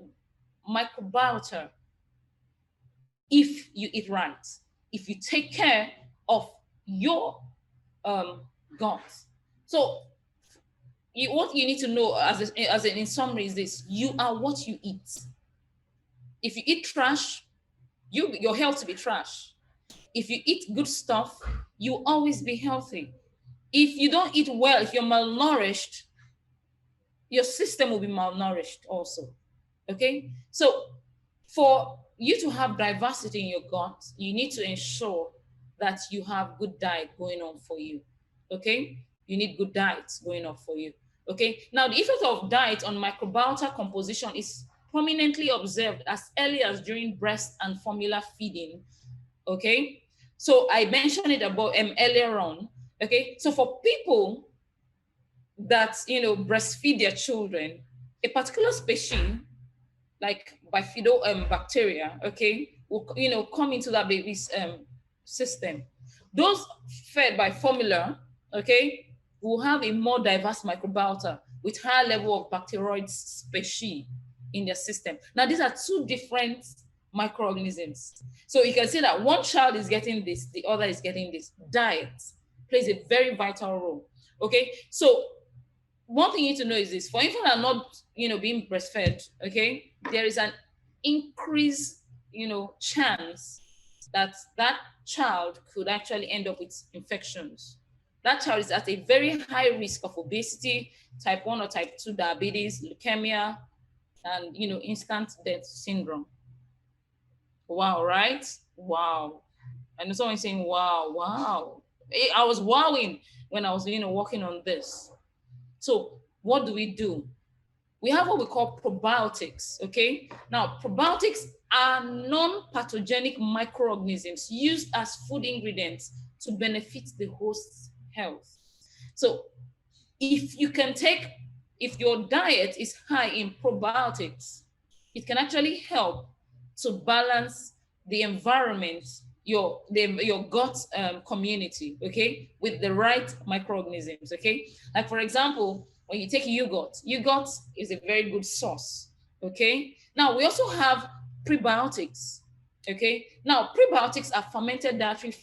microbiota if you eat right, if you take care of your gut. So what you need to know in summary is this: you are what you eat. If you eat trash, your health will be trash. If you eat good stuff, you always be healthy. If you don't eat well, if you're malnourished, your system will be malnourished also. Okay? So for you to have diversity in your gut, you need to ensure that you have good diet going on for you. Okay? You need good diets going on for you. Okay? Now, the effect of diet on microbiota composition is prominently observed as early as during breast and formula feeding. Okay? So I mentioned it about earlier on. Okay? So for people that, breastfeed their children, a particular species, like bifidobacteria, okay, will, come into that baby's system. Those fed by formula, okay, will have a more diverse microbiota with higher level of bacteroid species in their system. Now, these are two different microorganisms. So you can see that one child is getting this, the other is getting this. Diet plays a very vital role, okay? So one thing you need to know is this: for infants that are not, being breastfed, okay, there is an increased, chance that that child could actually end up with infections. That child is at a very high risk of obesity, type 1 or type 2 diabetes, leukemia, and, instant death syndrome. Wow, right? Wow. I know someone saying, wow, wow. I was wowing when I was, working on this. So what do? We have what we call probiotics, okay? Now, probiotics are non-pathogenic microorganisms used as food ingredients to benefit the host's health. So if your diet is high in probiotics, it can actually help to balance the environment, your gut community, okay, with the right microorganisms, okay? Like, for example, when you take yogurt is a very good source, okay? Now, we also have prebiotics, okay? Now, prebiotics are fermented dietary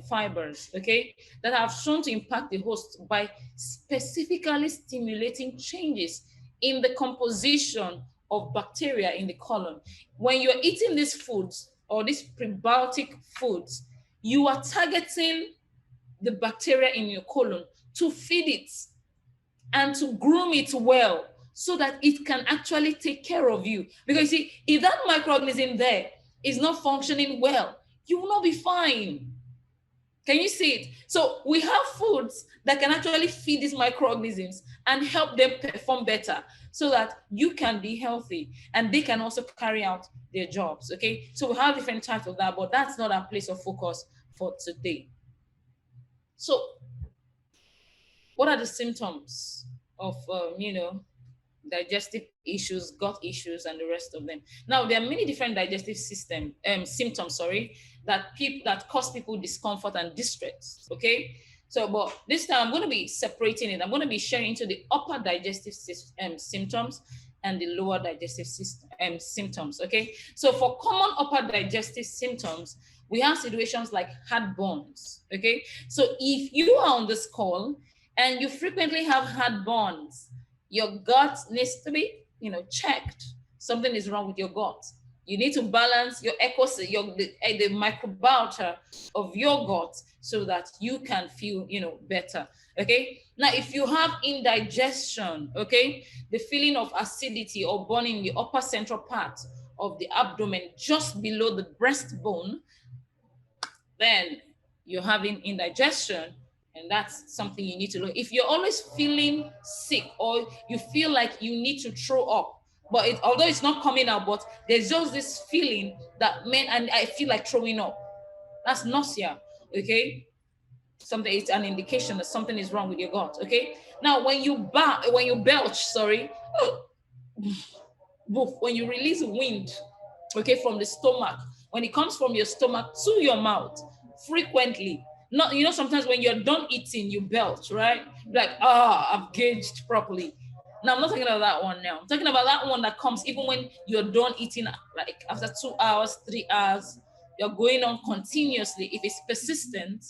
fibers, okay, that have shown to impact the host by specifically stimulating changes in the composition of bacteria in the colon. When you're eating these foods or these prebiotic foods, you are targeting the bacteria in your colon to feed it and to groom it well so that it can actually take care of you. Because you see, if that microorganism there is not functioning well, you will not be fine. Can you see it? So we have foods that can actually feed these microorganisms and help them perform better so that you can be healthy and they can also carry out their jobs, okay? So we have different types of that, but that's not our place of focus for today. So what are the symptoms of, digestive issues, gut issues, and the rest of them? Now, there are many different digestive symptoms, that cause people discomfort and distress, okay? So, but this time I'm going to be separating it. I'm going to be sharing into the upper digestive symptoms and the lower digestive symptoms, okay? So for common upper digestive symptoms, we have situations like heartburns, okay? So if you are on this call and you frequently have heartburns, your gut needs to be, checked. Something is wrong with your gut. You need to balance your the microbiota of your gut so that you can feel, better. Okay. Now, if you have indigestion, okay, the feeling of acidity or burning in the upper central part of the abdomen, just below the breastbone, then you're having indigestion, and that's something you need to know. If you're always feeling sick or you feel like you need to throw up, but although it's not coming out, but there's just this feeling that, man, and I feel like throwing up, that's nausea. Okay. Something, it's an indication that something is wrong with your gut. Okay. Now, when you belch, sorry, when you release wind, okay, from the stomach, when it comes from your stomach to your mouth frequently, not, sometimes when you're done eating, you belch, right? Like, I've gauged properly. Now, I'm not talking about that one now. I'm talking about that one that comes even when you're done eating, like after 2 hours, 3 hours, you're going on continuously. If it's persistent,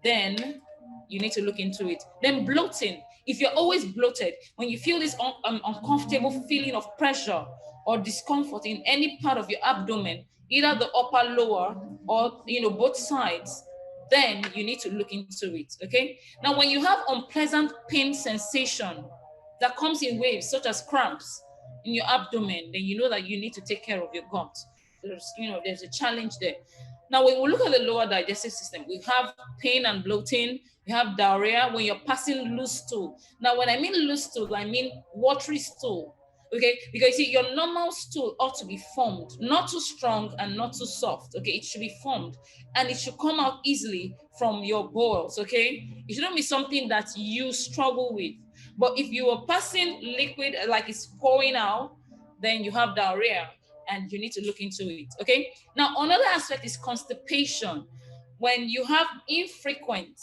then you need to look into it. Then bloating. If you're always bloated, when you feel this uncomfortable feeling of pressure or discomfort in any part of your abdomen, either the upper, lower, or both sides, then you need to look into it. Okay. Now, when you have unpleasant pain sensation that comes in waves, such as cramps in your abdomen, then you know that you need to take care of your gut. There's a challenge there. Now, when we look at the lower digestive system, we have pain and bloating, we have diarrhea when you're passing loose stool. Now, when I mean loose stool, I mean watery stool. Okay, because see, your normal stool ought to be formed, not too strong and not too soft. Okay, it should be formed and it should come out easily from your bowels. Okay, it shouldn't be something that you struggle with. But if you are passing liquid like it's pouring out, then you have diarrhea and you need to look into it. Okay, now another aspect is constipation. When you have infrequent,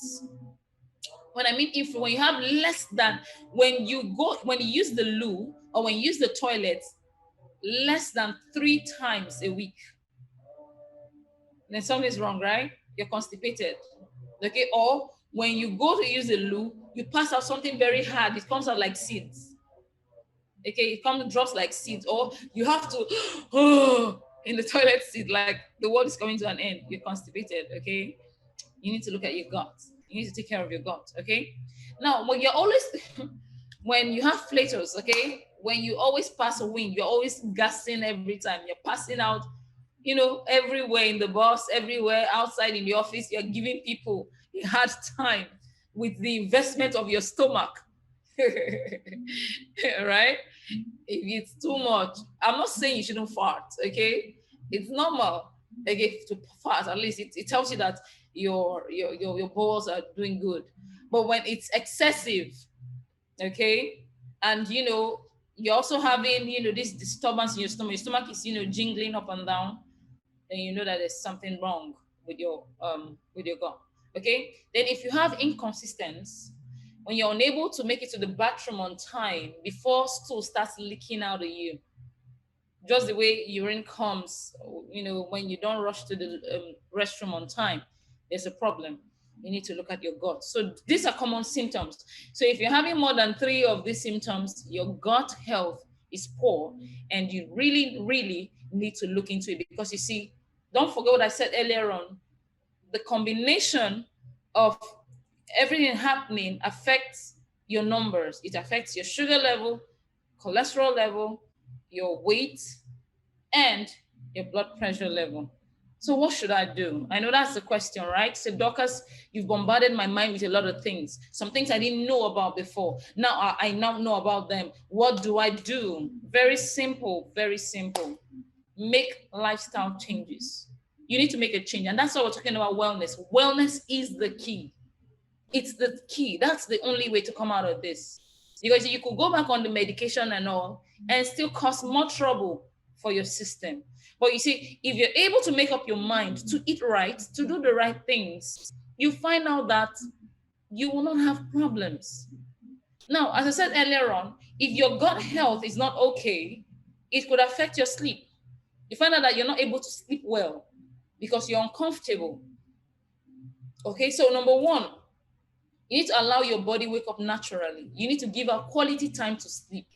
when I mean if when you have less than, when you use the loo or when you use the toilet less than 3 times a week, then something is wrong, right? You're constipated. Okay, or when you go to use the loo, you pass out something very hard, it comes out like seeds. Okay, it drops like seeds, or you have to in the toilet seat, like the world is coming to an end. You're constipated. Okay, you need to look at your gut. You need to take care of your gut. Okay, now when you're always when you have flatulence, okay, when you always pass a wind, you're always gassing every time, you're passing out, everywhere, in the bus, everywhere, outside, in the office, you're giving people a hard time with the investment of your stomach. Right? If it's too much, I'm not saying you shouldn't fart, okay? It's normal, okay, to fart. At least it tells you that your bowels are doing good. But when it's excessive, okay, and you're also having this disturbance in your stomach is jingling up and down, then you know that there's something wrong with your gut. Okay, then if you have inconsistence, when you're unable to make it to the bathroom on time before stool starts leaking out of you, just the way urine comes, when you don't rush to the restroom on time, there's a problem. You need to look at your gut. So these are common symptoms. So if you're having more than 3 of these symptoms, your gut health is poor, and you really, really need to look into it. Because you see, don't forget what I said earlier on. The combination of everything happening affects your numbers. It affects your sugar level, cholesterol level, your weight, and your blood pressure level. So what should I do? I know that's the question, right? So Dorcas, you've bombarded my mind with a lot of things. Some things I didn't know about before. Now I now know about them. What do I do? Very simple, very simple. Make lifestyle changes. You need to make a change. And that's why we're talking about wellness. Wellness is the key. It's the key. That's the only way to come out of this. Because you could go back on the medication and all and still cause more trouble for your system. But you see, if you're able to make up your mind to eat right, to do the right things, you find out that you will not have problems. Now, as I said earlier on, if your gut health is not okay, it could affect your sleep. You find out that you're not able to sleep well because you're uncomfortable. Okay, so number one, You need to allow your body wake up naturally. You need to give her quality time to sleep.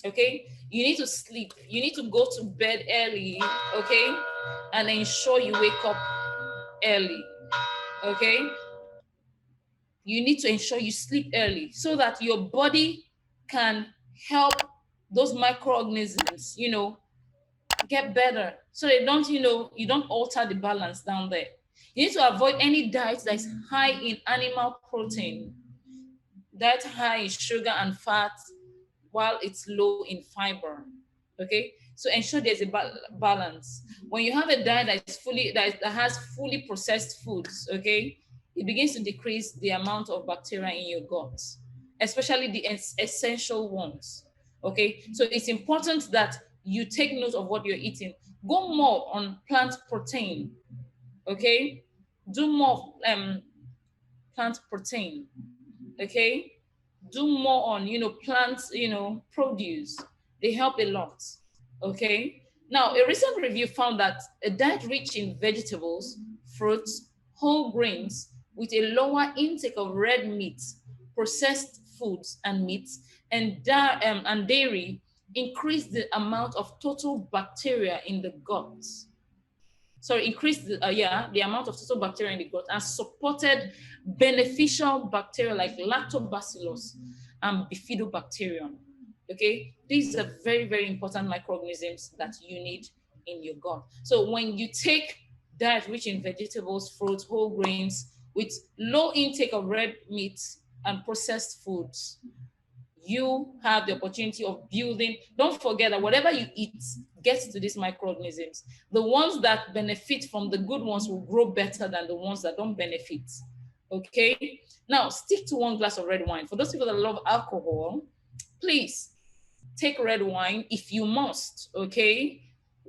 Okay, you need to sleep. You need to go to bed early. Okay, and ensure you wake up early. Okay, you need to ensure you sleep early so that your body can help those microorganisms, get better, so they don't, you don't alter the balance down there. You need to avoid any diet that is high in animal protein, diet high in sugar and fat, while it's low in fiber. Okay, so ensure there's a balance. When you have a diet that has fully processed foods, okay, it begins to decrease the amount of bacteria in your gut, especially the essential ones. Okay, so it's important that you take note of what you're eating. Go more on plant protein. Okay, do more plant protein. Okay, do more on plants, produce. They help a lot. Okay, now a recent review found that a diet rich in vegetables, fruits, whole grains, with a lower intake of red meat, processed foods and meats, and dairy increased the amount of total bacteria in the gut. Sorry, increased the amount of total bacteria in the gut, and supported beneficial bacteria like lactobacillus and bifidobacterium. Okay, these are very, very important microorganisms that you need in your gut. So when you take diet rich in vegetables, fruits, whole grains, with low intake of red meat and processed foods, you have the opportunity of building. Don't forget that whatever you eat gets to these microorganisms. The ones that benefit from the good ones will grow better than the ones that don't benefit. Okay, now stick to 1 glass of red wine. For those people that love alcohol, please take red wine if you must. Okay,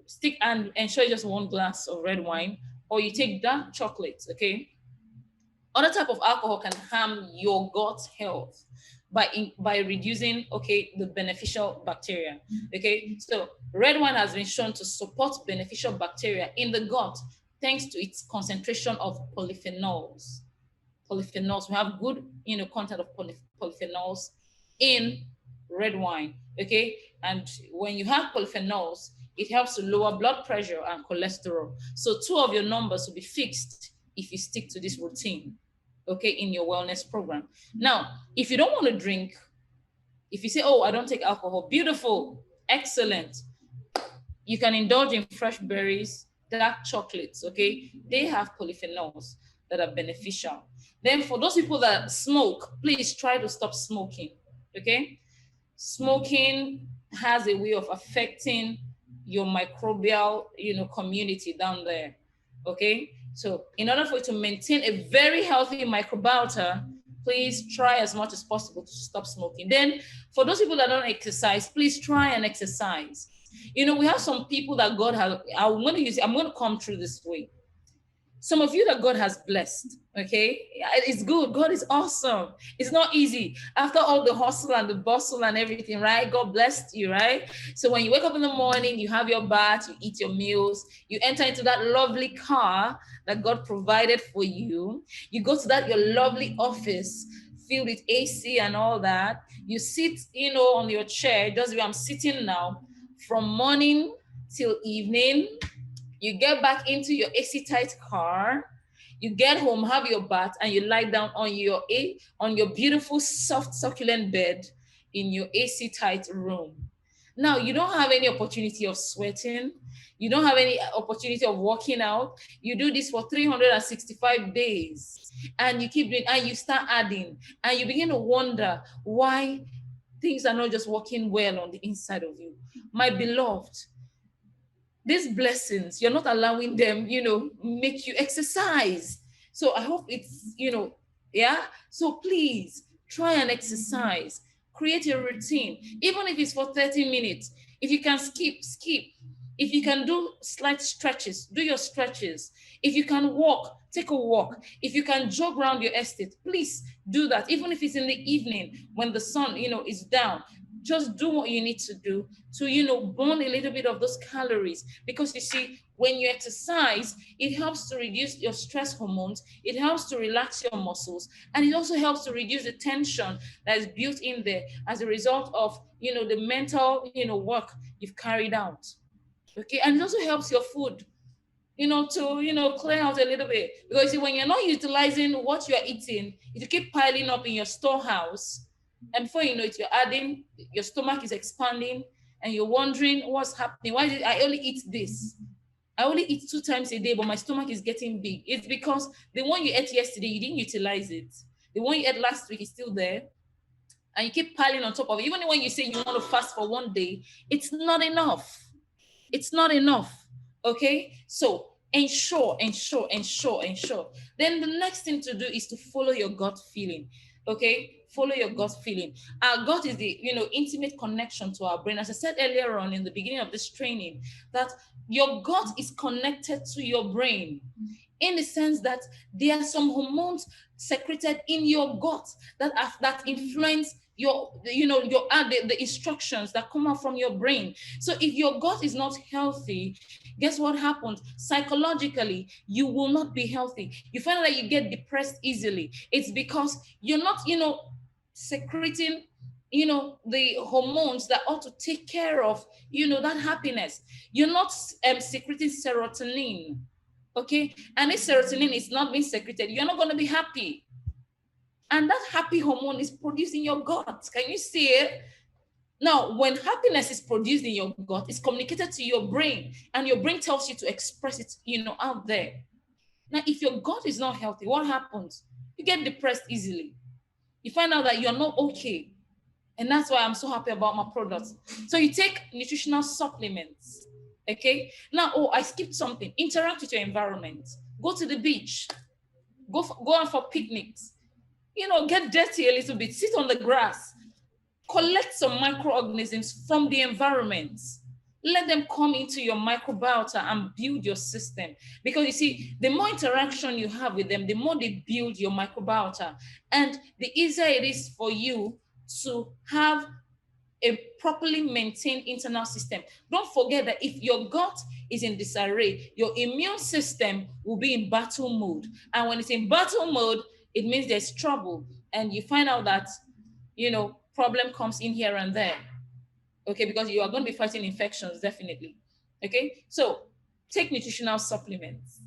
stick and ensure just 1 glass of red wine, or you take dark chocolate. Okay, other type of alcohol can harm your gut health by reducing, okay, the beneficial bacteria. Okay, so red wine has been shown to support beneficial bacteria in the gut thanks to its concentration of polyphenols. We have good, content of polyphenols in red wine. Okay, and when you have polyphenols, it helps to lower blood pressure and cholesterol. So 2 of your numbers will be fixed if you stick to this routine, okay, in your wellness program. Now, if you don't want to drink, if you say, oh, I don't take alcohol, beautiful, excellent. You can indulge in fresh berries, dark chocolates, okay? They have polyphenols that are beneficial. Then for those people that smoke, please try to stop smoking, okay? Smoking has a way of affecting your microbial, community down there, okay? So in order for you to maintain a very healthy microbiota, please try as much as possible to stop smoking. Then for those people that don't exercise, please try and exercise. We have some people that God has, I'm going to come through this way. Some of you that God has blessed, okay? It's good. God is awesome. It's not easy. After all the hustle and the bustle and everything, right? God blessed you, right? So when you wake up in the morning, you have your bath, you eat your meals, you enter into that lovely car that God provided for you. You go to your lovely office filled with AC and all that. You sit, on your chair, just where I'm sitting now, from morning till evening. You get back into your AC tight car, you get home, have your bath, and you lie down on your beautiful, soft, succulent bed in your AC tight room. Now, you don't have any opportunity of sweating. You don't have any opportunity of working out. You do this for 365 days, and you keep doing, and you start adding, and you begin to wonder why things are not just working well on the inside of you. My beloved, these blessings, you're not allowing them, make you exercise. So I hope it's, yeah. So please try and exercise, create a routine, even if it's for 30 minutes. If you can skip. If you can do slight stretches, do your stretches. If you can walk, take a walk. If you can jog around your estate, please do that. Even if it's in the evening when the sun, is down, just do what you need to do to, you know, burn a little bit of those calories. Because you see, when you exercise, it helps to reduce your stress hormones, it helps to relax your muscles, and it also helps to reduce the tension that is built in there as a result of, you know, the mental, you know, work you've carried out. Okay, and it also helps your food, you know, to, you know, clear out a little bit. Because see, when you're not utilizing what you're eating, it will keep piling up in your storehouse, and before you know it, you're adding, your stomach is expanding, and you're wondering what's happening. Why did I only eat this? I only eat 2 times a day, but my stomach is getting big. It's because the one you ate yesterday, you didn't utilize it. The one you ate last week is still there, and you keep piling on top of it. Even when you say you want to fast for one day, it's not enough. It's not enough. Okay, so ensure. Then the next thing to do is to follow your gut feeling. Okay, follow your gut feeling. Our gut is the, you know, intimate connection to our brain. As I said earlier on in the beginning of this training, that your gut is connected to your brain, in the sense that there are some hormones secreted in your gut that influence your, you know, your the instructions that come out from your brain. So if your gut is not healthy, guess what happens? Psychologically, you will not be healthy. You find that you get depressed easily. It's because you're not, you know, secreting, you know, the hormones that ought to take care of, you know, that happiness. You're not secreting serotonin. Okay, and if serotonin is not being secreted, you're not going to be happy. And that happy hormone is produced in your gut. Can you see it? Now, when happiness is produced in your gut, it's communicated to your brain, and your brain tells you to express it, you know, out there. Now, if your gut is not healthy, what happens? You get depressed easily. You find out that you're not okay. And that's why I'm so happy about my products. So you take nutritional supplements. Okay. Now, oh, I skipped something. Interact with your environment. Go to the beach. Go out for picnics. You know, get dirty a little bit. Sit on the grass. Collect some microorganisms from the environment. Let them come into your microbiota and build your system. Because you see, the more interaction you have with them, the more they build your microbiota. And the easier it is for you to have a properly maintained internal system. Don't forget that if your gut is in disarray, your immune system will be in battle mode. And when it's in battle mode, it means there's trouble. And you find out that, you know, problem comes in here and there. Okay, because you are going to be fighting infections, definitely. Okay, so take nutritional supplements.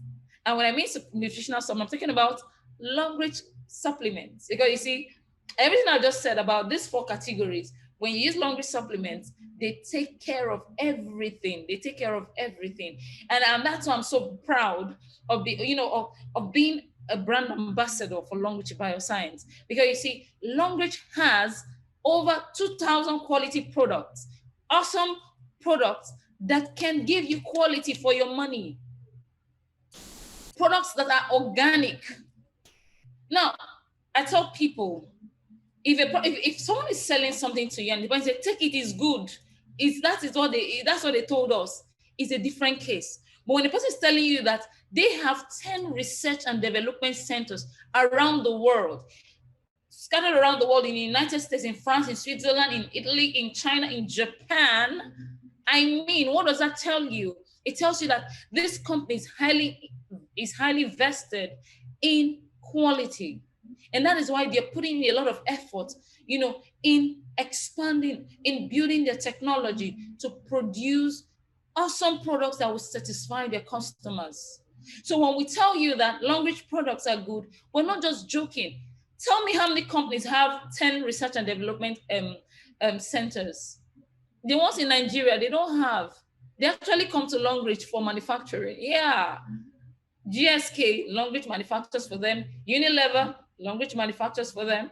And when I mean nutritional supplements, I'm talking about long-reach supplements. Because you see, everything I just said about these 4 categories, when you use long-reach supplements, they take care of everything. They take care of everything. And that's why I'm so proud of the, you know, of being a brand ambassador for Long-Reach Bioscience. Because you see, Long-Reach has over 2,000 quality products, awesome products that can give you quality for your money. Products that are organic. Now, I tell people, if someone is selling something to you and they say, take it, is good, that's what they told us, it's a different case. But when the person is telling you that they have 10 research and development centers around the world, scattered around the world, in the United States, in France, in Switzerland, in Italy, in China, in Japan, I mean, what does that tell you? It tells you that this company is highly vested in quality. And that is why they're putting a lot of effort, you know, in expanding, in building their technology to produce awesome products that will satisfy their customers. So when we tell you that Long-Reach products are good, we're not just joking. Tell me how many companies have 10 research and development centers. The ones in Nigeria, they don't have. They actually come to Long-Reach for manufacturing. Yeah. GSK, Long-Reach manufactures for them. Unilever, Long-Reach manufactures for them.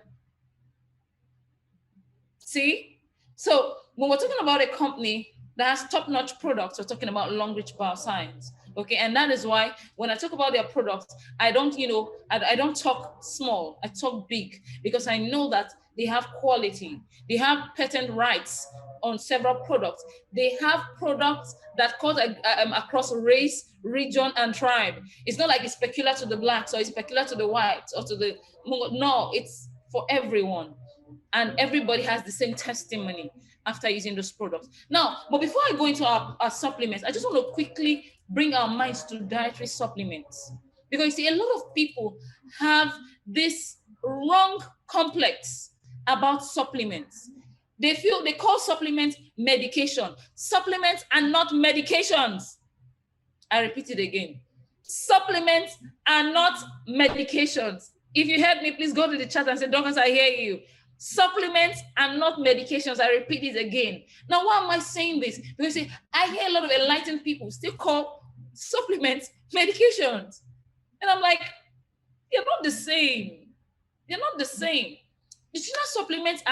See? So when we're talking about a company that has top-notch products, we're talking about Long-Reach Bioscience. Okay, and that is why when I talk about their products, I don't, you know, I don't talk small, I talk big, because I know that they have quality. They have patent rights on several products. They have products that cut across race, region, and tribe. It's not like it's peculiar to the blacks or it's peculiar to the whites or to the, no, it's for everyone. And everybody has the same testimony. after using those products. Now, but before I go into our supplements, I just want to quickly bring our minds to dietary supplements. Because you see, a lot of people have this wrong complex about supplements. They feel they call supplements medication. Supplements are not medications. I repeat it again. Supplements are not medications. If you heard me, please go to the chat and say, Dorcas, I hear you. Supplements are not medications. I repeat it again. Now, why am I saying this? Because see, I hear a lot of enlightened people still call supplements medications. And I'm like, they're not the same. They're not the same. Nutritional supplements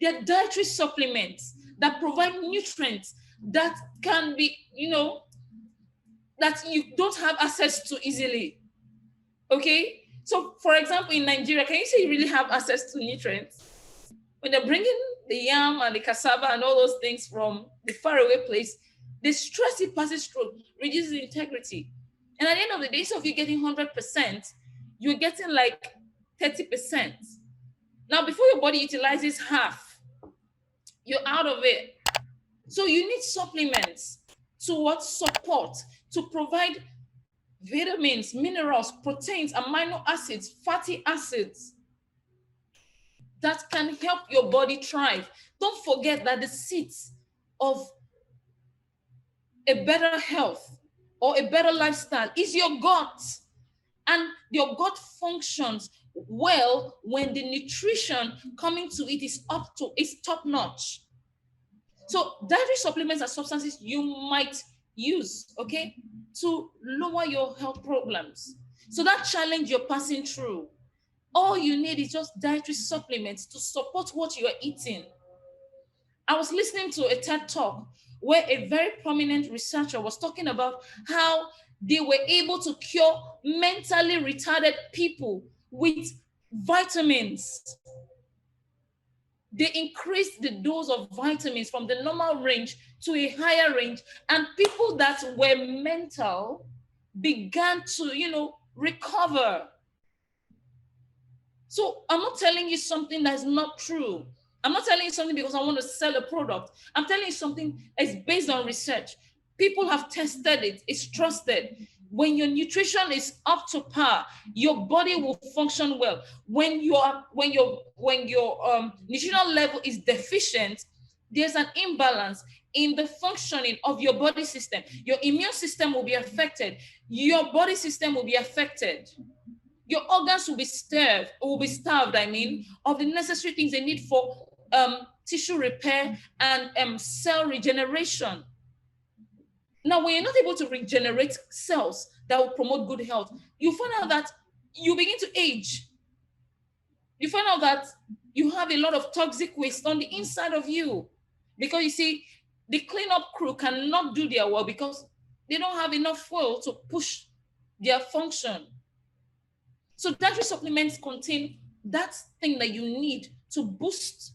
they're dietary supplements that provide nutrients that can be, that you don't have access to easily. Okay? So, for example, in Nigeria, can you say you really have access to nutrients? When they're bringing the yam and the cassava and all those things from the faraway place, the stress it passes through reduces the integrity. And at the end of the day, so if you're getting 100%, you're getting like 30%. Now, before your body utilizes half, you're out of it. So you need supplements to what support, to provide vitamins, minerals, proteins, amino acids, fatty acids that can help your body thrive. Don't forget that the seeds of a better health or a better lifestyle is your gut. And your gut functions well when the nutrition coming to it is top notch. So dietary supplements are substances you might use, okay, to lower your health problems. So that challenge you're passing through, all you need is just dietary supplements to support what you are eating. I was listening to a TED Talk where a very prominent researcher was talking about how they were able to cure mentally retarded people with vitamins. They increased the dose of vitamins from the normal range to a higher range, and people that were mental began to, recover. So I'm not telling you something that's not true. I'm not telling you something because I want to sell a product. I'm telling you something that's based on research. People have tested it. It's trusted. When your nutrition is up to par, your body will function well. When your nutritional level is deficient, there's an imbalance in the functioning of your body system. Your immune system will be affected. Your body system will be affected. Your organs will be starved, of the necessary things they need for tissue repair and cell regeneration. Now, when you're not able to regenerate cells that will promote good health, you find out that you begin to age. You find out that you have a lot of toxic waste on the inside of you. Because you see, the cleanup crew cannot do their work because they don't have enough fuel to push their function. So dietary supplements contain that thing that you need to boost,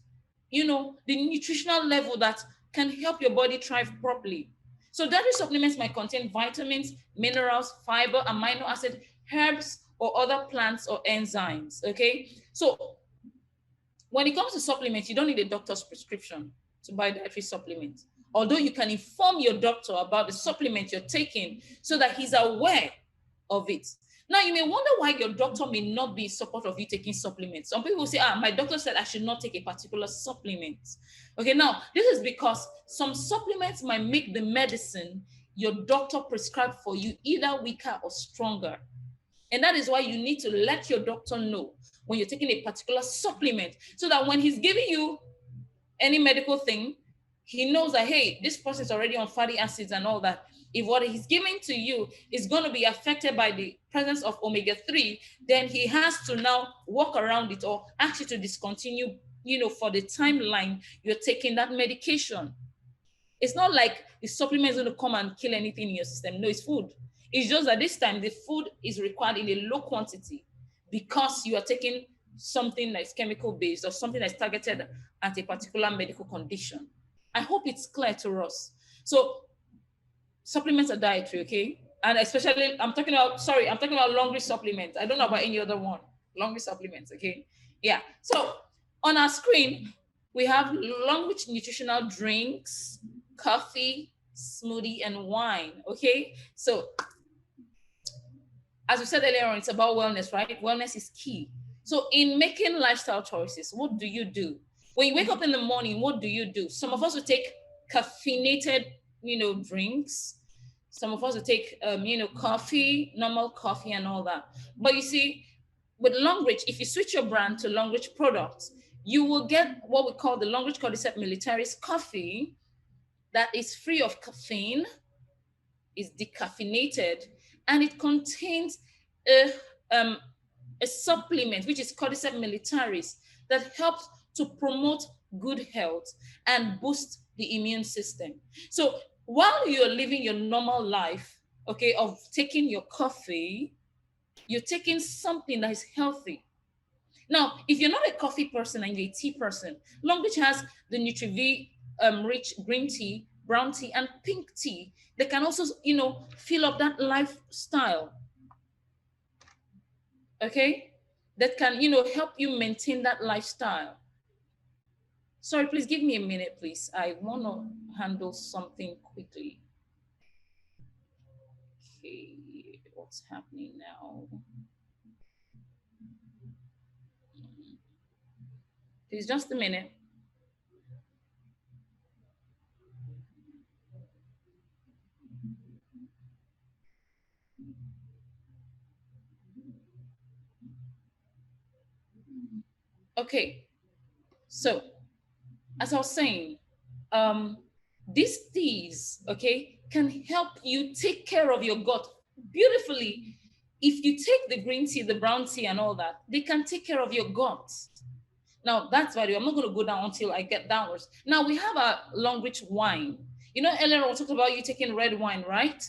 the nutritional level that can help your body thrive properly. So dietary supplements might contain vitamins, minerals, fiber, amino acid, herbs, or other plants or enzymes, okay? So when it comes to supplements, you don't need a doctor's prescription to buy dietary supplements. Although you can inform your doctor about the supplement you're taking so that he's aware of it. Now, you may wonder why your doctor may not be in support of you taking supplements. Some people will say, my doctor said I should not take a particular supplement. Okay, now, this is because some supplements might make the medicine your doctor prescribed for you either weaker or stronger. And that is why you need to let your doctor know when you're taking a particular supplement so that when he's giving you any medical thing, he knows that, hey, this person is already on fatty acids and all that. If what he's giving to you is going to be affected by the presence of omega-3, then he has to now walk around it or ask you to discontinue, for the timeline you're taking that medication. It's not like the supplement is going to come and kill anything in your system. No, it's food. It's just that this time the food is required in a low quantity because you are taking something that's chemical-based or something that's targeted at a particular medical condition. I hope it's clear to us. So supplements are dietary, okay? And especially, I'm talking about long-reach supplements. I don't know about any other one. Long-reach supplements, okay? Yeah. So on our screen, We have long-rich nutritional drinks, coffee, smoothie, and wine. Okay, so as we said earlier on, it's about wellness, right? Wellness is key. So in making lifestyle choices, what do you do? When you wake up in the morning, what do you do? Some of us will take caffeinated, drinks. Some of us will take, coffee, normal coffee and all that. But you see, with Longrich, if you switch your brand to Longrich products, you will get what we call the Longrich Cordyceps militaris coffee that is free of caffeine, is decaffeinated, and it contains a, a supplement, which is Cordyceps militaris, that helps to promote good health and boost the immune system. So while you're living your normal life, okay, of taking your coffee, you're taking something that is healthy. Now, if you're not a coffee person and you're a tea person, Longbridge has the NutriV rich green tea, brown tea, and pink tea that can also, fill up that lifestyle. Okay? That can, help you maintain that lifestyle. Sorry, please give me a minute, please. I want to handle something quickly. Okay, what's happening now? Please, just a minute. Okay, so as I was saying, these teas, okay, can help you take care of your gut beautifully. If you take the green tea, the brown tea, and all that, they can take care of your gut. Now, that's why I'm not going to go down until I get downwards. Now, we have a Longrich wine. Earlier on we talked about you taking red wine, right?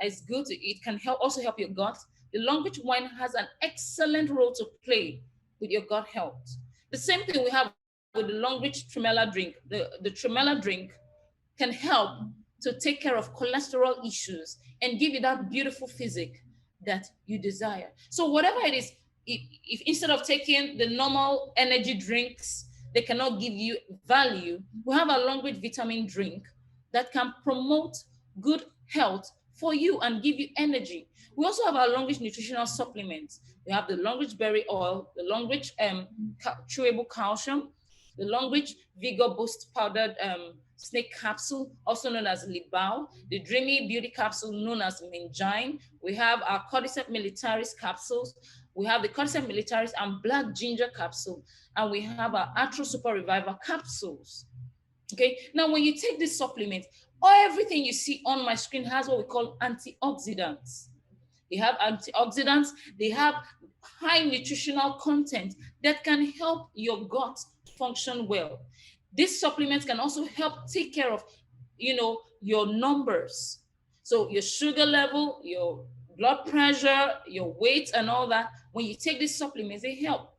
It's good. It can also help your gut. The Longrich wine has an excellent role to play with your gut health. The same thing we have with the Longrich Tremella drink. The Tremella drink can help to take care of cholesterol issues and give you that beautiful physique that you desire. So whatever it is, if instead of taking the normal energy drinks, they cannot give you value, we have a Longrich vitamin drink that can promote good health for you and give you energy. We also have our Longrich nutritional supplements. We have the Longrich berry oil, the Longrich chewable calcium, the Longrich Vigor Boost powdered snake capsule, also known as Libau, the Dreamy Beauty capsule known as Mingine. We have our Cordyceps militaris capsules. We have the Cordyceps militaris and Black Ginger capsule, and we have our Atro Super Reviver capsules. Okay, now when you take this supplement, everything you see on my screen has what we call antioxidants. They have antioxidants, they have high nutritional content that can help your gut function well. These supplements can also help take care of, your numbers. So your sugar level, your blood pressure, your weight and all that. When you take these supplements, they help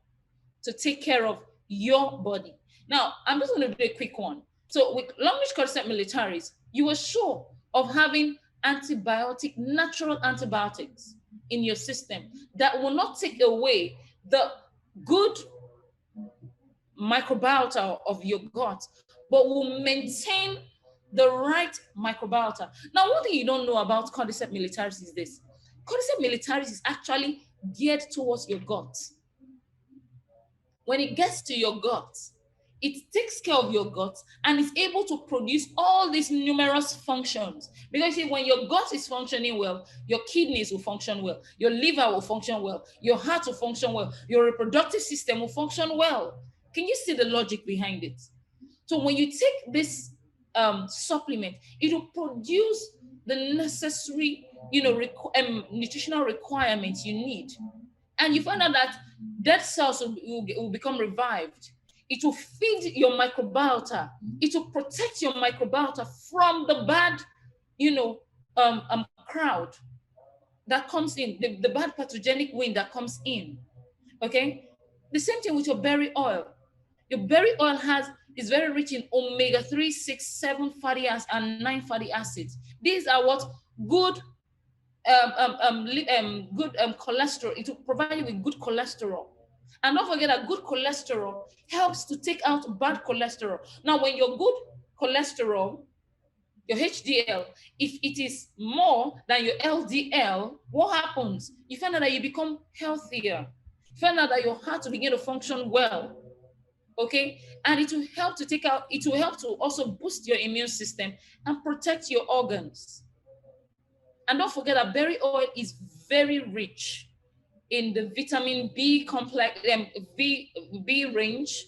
to take care of your body. Now, I'm just going to do a quick one. So with Longrich Cordyceps militaris, you are sure of having natural antibiotics in your system that will not take away the good microbiota of your gut, but will maintain the right microbiota. Now, one thing you don't know about Cordyceps militaris is this. Cordyceps militaris is actually geared towards your gut. When it gets to your gut, it takes care of your gut and is able to produce all these numerous functions. Because see, when your gut is functioning well, your kidneys will function well, your liver will function well, your heart will function well, your reproductive system will function well. Can you see the logic behind it? So when you take this supplement, it will produce the necessary, nutritional requirements you need. And you find out that dead cells will become revived. It will feed your microbiota. It will protect your microbiota from the bad, crowd that comes in, the bad pathogenic wind that comes in. Okay? The same thing with your berry oil. Your berry oil is very rich in omega-3, 6, 7 fatty acids and 9 fatty acids. These are what good cholesterol. It will provide you with good cholesterol. And don't forget that good cholesterol helps to take out bad cholesterol. Now, when your good cholesterol, your HDL, if it is more than your LDL, what happens? You find out that you become healthier. You find out that your heart will begin to function well. Okay, and it will help to take out, it will help to also boost your immune system and protect your organs. And don't forget that berry oil is very rich in the vitamin B complex, B range.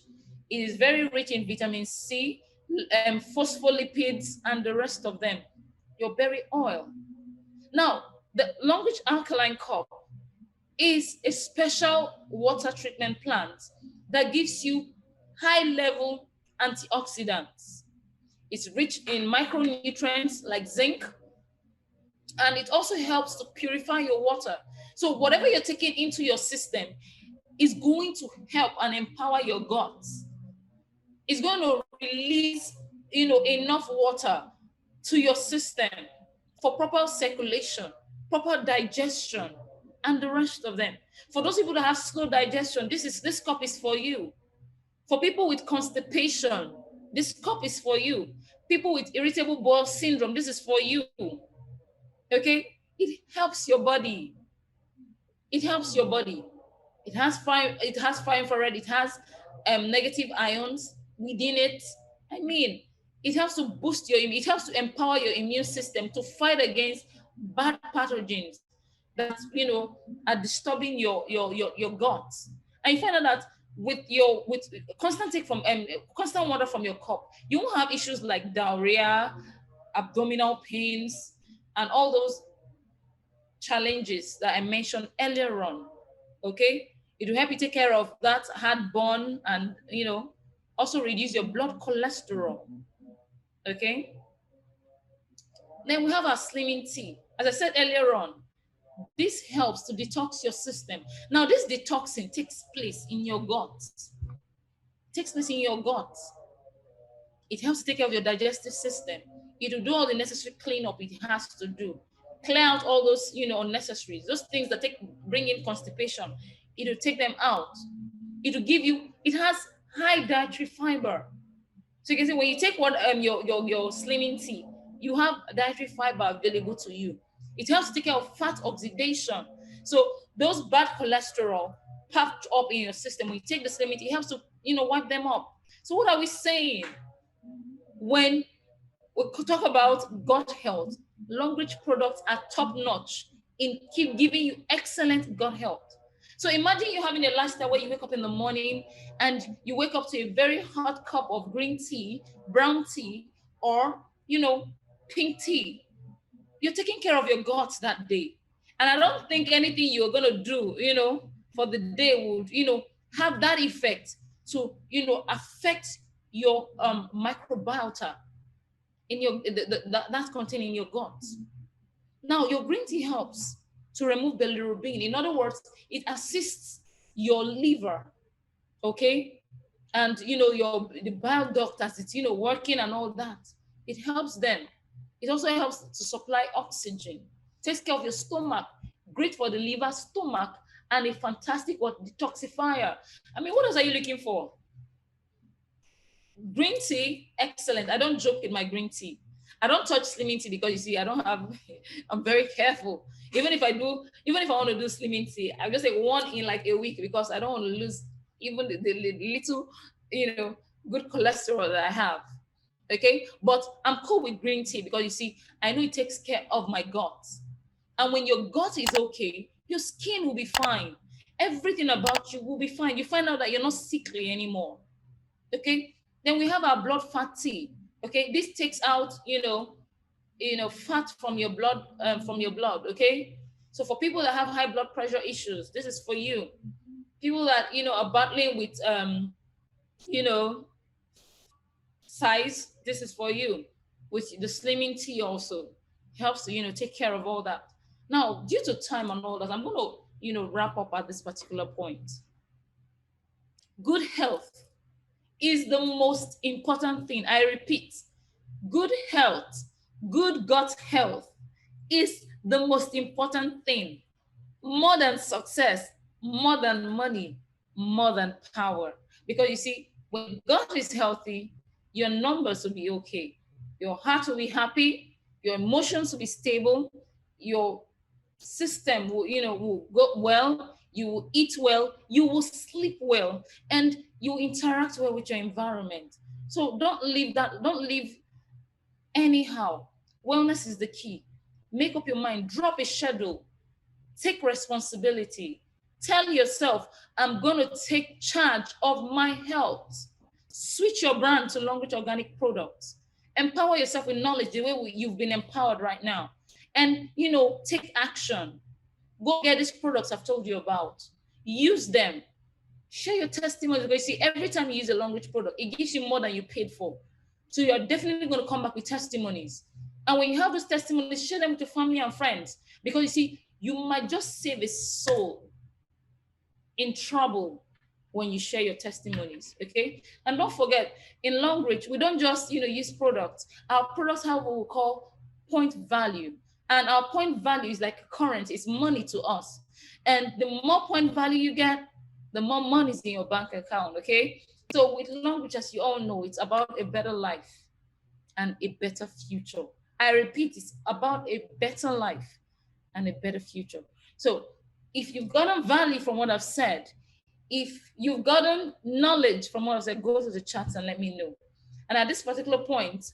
It is very rich in vitamin C, phospholipids, and the rest of them. Your berry oil. Now, the Longreach Alkaline Cup is a special water treatment plant that gives you high-level antioxidants. It's rich in micronutrients like zinc, and it also helps to purify your water. So whatever you're taking into your system is going to help and empower your guts. It's going to release, enough water to your system for proper circulation, proper digestion, and the rest of them. For those people that have slow digestion, this cup is for you. For people with constipation, this cup is for you. People with irritable bowel syndrome, this is for you. Okay? It helps your body. It helps your body. It has far infrared, it has negative ions within it. I mean, it helps to boost it helps to empower your immune system to fight against bad pathogens that are disturbing your gut. And you find out that with constant take from constant water from your cup, you won't have issues like diarrhea, abdominal pains, and all those challenges that I mentioned earlier on. Okay, it will help you take care of that heartburn and also reduce your blood cholesterol. Okay, then we have our slimming tea. As I said earlier on, this helps to detox your system. Now, this detoxing takes place in your gut. It helps to take care of your digestive system. It will do all the necessary cleanup it has to do. Clear out all those, unnecessaries, those things that bring in constipation. It will take them out. It will give you, it has high dietary fiber. So you can see when you take your slimming tea, you have dietary fiber available to you. It helps to take care of fat oxidation. So those bad cholesterol packed up in your system, when you take the slimming tea, it helps to, wipe them up. So what are we saying? When we talk about gut health, Longreach products are top notch in keep giving you excellent gut health. So imagine you having a lifestyle where you wake up in the morning and you wake up to a very hot cup of green tea, brown tea, or pink tea. You're taking care of your guts that day. And I don't think anything you're gonna do, for the day would, have that effect to, affect your microbiota in your that's contained in your gut. Now, your green tea helps to remove bilirubin. In other words, it assists your liver, okay, and the bile duct as it's working and all that. It helps them. It also helps to supply oxygen. Takes care of your stomach. Great for the liver, stomach, and a fantastic detoxifier. I mean, what else are you looking for? Green tea, excellent. I don't joke with my green tea. I don't touch slimming tea because you see, I'm very careful. Even if I want to do slimming tea, I just say one in like a week because I don't want to lose even the little, good cholesterol that I have. Okay, but I'm cool with green tea because you see, I know it takes care of my gut. And when your gut is okay, your skin will be fine. Everything about you will be fine. You find out that you're not sickly anymore. Okay, then we have our blood fat tea. Okay, this takes out, fat from your blood, okay? So for people that have high blood pressure issues, this is for you. People that, are battling with, size, this is for you. With the slimming tea also helps to, take care of all that. Now, due to time and all that, I'm going to, wrap up at this particular point. Good health is the most important thing. I repeat, good health, good gut health is the most important thing. More than success, more than money, more than power. Because you see, when gut is healthy, your numbers will be okay. Your heart will be happy, your emotions will be stable, your system will, will go well, you will eat well, you will sleep well, and you interact well with your environment. So don't live anyhow. Wellness is the key. Make up your mind, drop a schedule, take responsibility. Tell yourself, I'm going to take charge of my health. Switch your brand to Long Reach Organic products. Empower yourself with knowledge the way you've been empowered right now. And, take action. Go get these products I've told you about. Use them. Share your testimony. Because you see, every time you use a Long Reach product, it gives you more than you paid for. So you're definitely going to come back with testimonies. And when you have those testimonies, share them with your family and friends. Because you see, you might just save a soul in trouble when you share your testimonies, okay? And don't forget, in Long Reach, we don't just, use products. Our products have what we call point value. And our point value is like current, it's money to us. And the more point value you get, the more money is in your bank account, okay? So with Long Reach, as you all know, it's about a better life and a better future. I repeat, it's about a better life and a better future. So if you've gotten value from what I've said, if you've gotten knowledge from what I've said, go to the chat and let me know. And at this particular point,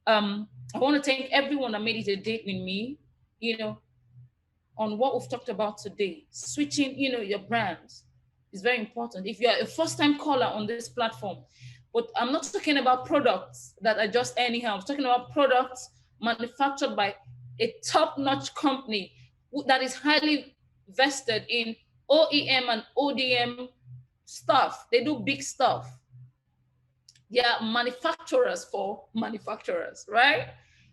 I want to thank everyone that made it a date with me, on what we've talked about today. Switching, your brands is very important. If you're a first-time caller on this platform, but I'm not talking about products that are just anyhow. I'm talking about products manufactured by a top-notch company that is highly vested in OEM and ODM stuff. They do big stuff. They are manufacturers for manufacturers, right?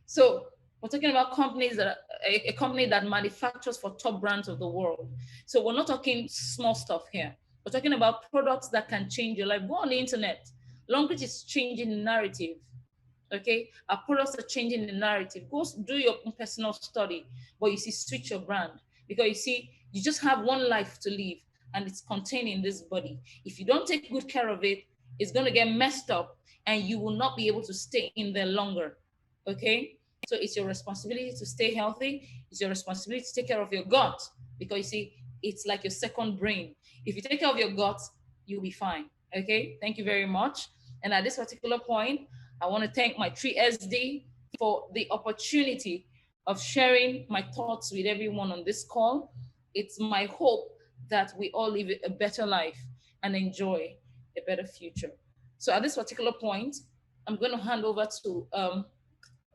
So we're talking about companies that a company that manufactures for top brands of the world. So we're not talking small stuff here. We're talking about products that can change your life. Go on the internet. Long Reach is changing the narrative. Okay, our products are changing the narrative. Go do your own personal study, but you see, switch your brand, because you see, you just have one life to live, and it's contained in this body. If you don't take good care of it, it's going to get messed up, and you will not be able to stay in there longer. Okay, so it's your responsibility to stay healthy. It's your responsibility to take care of your gut, because you see, it's like your second brain. If you take care of your gut, you'll be fine. Okay, thank you very much. And at this particular point, I want to thank my 3SD for the opportunity of sharing my thoughts with everyone on this call. It's my hope that we all live a better life and enjoy a better future. So at this particular point, I'm going to hand over to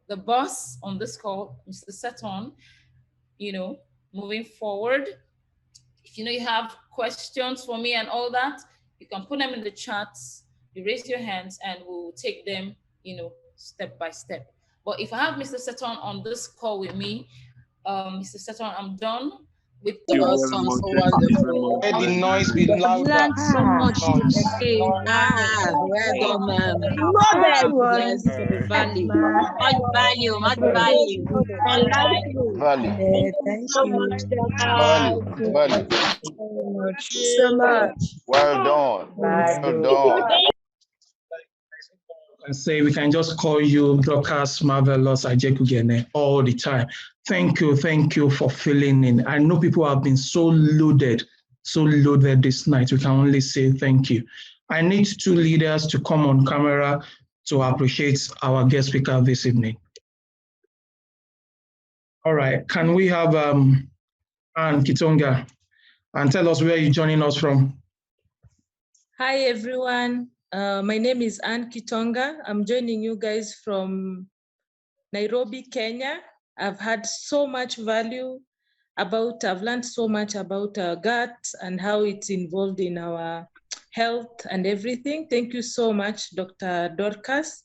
the boss on this call, Mr. Seton. Moving forward, if you have questions for me and all that, you can put them in the chats. You raise your hands and we'll take them step by step. But if I have Mr. Seton on this call with me, Mr. Seton, I'm done with awesome, so wonderful. Let the noise be louder. Learned so much today. Well done, ma'am. Everyone. Bless for the value. Much value, much value. Value. Thank you Value. so much. Well done. Well done. And say we can just call you Dorcas, Marvelous, Adjekughene all the time. Thank you for filling in. I know people have been so loaded this night. We can only say thank you. I need 2 leaders to come on camera to appreciate our guest speaker this evening. All right, can we have Ann Kitonga, and tell us where you're joining us from? Hi, everyone. My name is Ann Kitonga. I'm joining you guys from Nairobi, Kenya. I've had so much value I've learned so much about our gut and how it's involved in our health and everything. Thank you so much, Dr. Dorcas.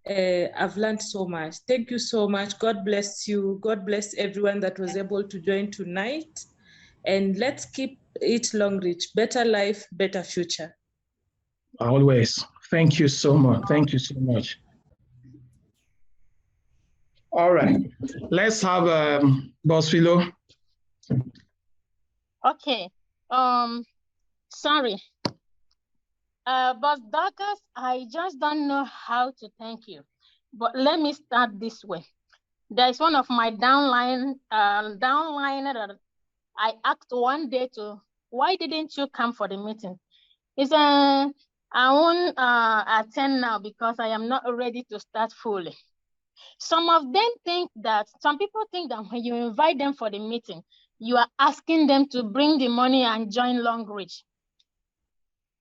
I've learned so much. Thank you so much. God bless you. God bless everyone that was able to join tonight. And let's keep it Long Reach. Better life, better future. Always. Thank you so much. Thank you so much. All right. Let's have Boss Philo. Okay. Sorry. But Dorcas, I just don't know how to thank you. But let me start this way. There's one of my downliner that I asked one day to, why didn't you come for the meeting? He said, I won't attend now because I am not ready to start fully. Some people think that when you invite them for the meeting, you are asking them to bring the money and join Long Reach.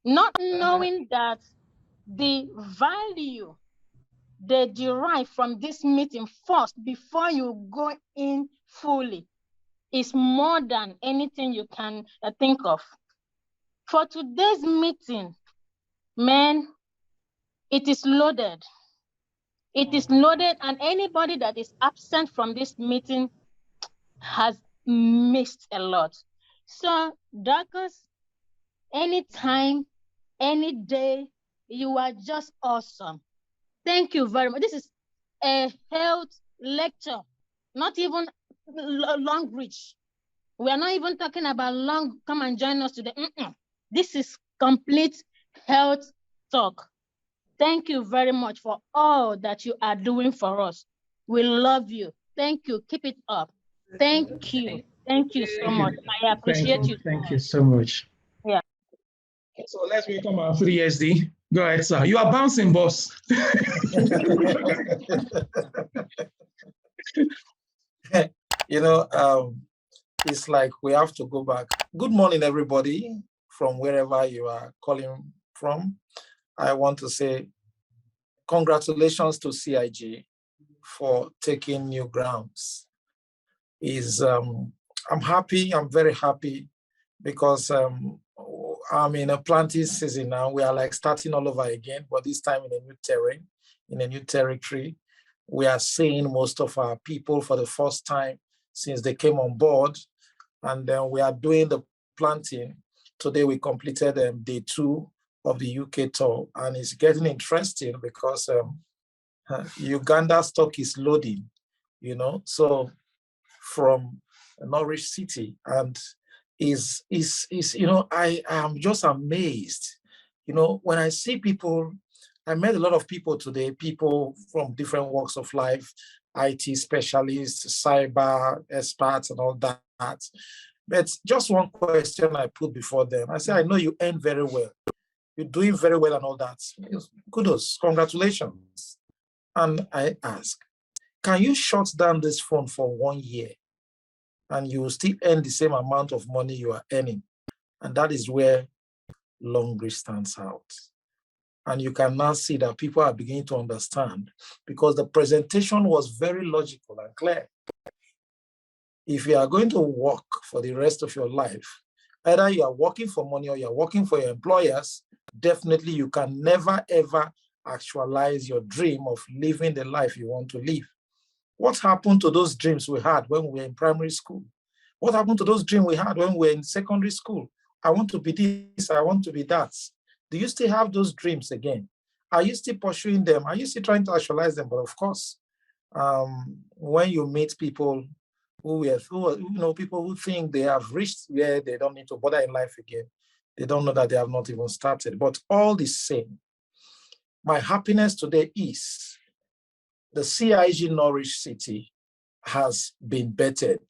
Not knowing that the value they derive from this meeting first before you go in fully is more than anything you can think of. For today's meeting, man, it is loaded. It is loaded, and anybody that is absent from this meeting has missed a lot. So, Dorcas, anytime, any day, you are just awesome. Thank you very much. This is a health lecture, not even Long Reach. We are not even talking about long, come and join us today. This is complete health talk. Thank you very much for all that you are doing for us. We love you. Thank you. Keep it up. Thank you. Thank you so much. I appreciate you. Thank you so much. Yeah. So let's welcome our 3SD. Go ahead, sir. You are bouncing, boss. It's like we have to go back. Good morning, everybody, from wherever you are calling from. I want to say congratulations to CIG for taking new grounds. I'm happy, I'm very happy because I'm in a planting season now. We are like starting all over again, but this time in a new terrain, in a new territory. We are seeing most of our people for the first time since they came on board. And then we are doing the planting. Today we completed day 2 of the UK tour, and it's getting interesting because Uganda stock is loading, so from Norwich City, and I am just amazed, when I see people. I met a lot of people today, people from different walks of life, IT specialists, cyber experts, and all that. But just one question I put before them. I said, I know you earn very well. You're doing very well and all that. Kudos, congratulations. And I ask, can you shut down this phone for 1 year and you will still earn the same amount of money you are earning? And that is where Long Reach stands out. And you can now see that people are beginning to understand because the presentation was very logical and clear. If you are going to work for the rest of your life, either you are working for money or you are working for your employers, definitely you can never, ever actualize your dream of living the life you want to live. What happened to those dreams we had when we were in primary school? What happened to those dreams we had when we were in secondary school? I want to be this, I want to be that. Do you still have those dreams again? Are you still pursuing them? Are you still trying to actualize them? But of course, when you meet people people who think they have reached where they don't need to bother in life again, they don't know that they have not even started. But all the same, my happiness today is the CIG Norwich City has been bettered,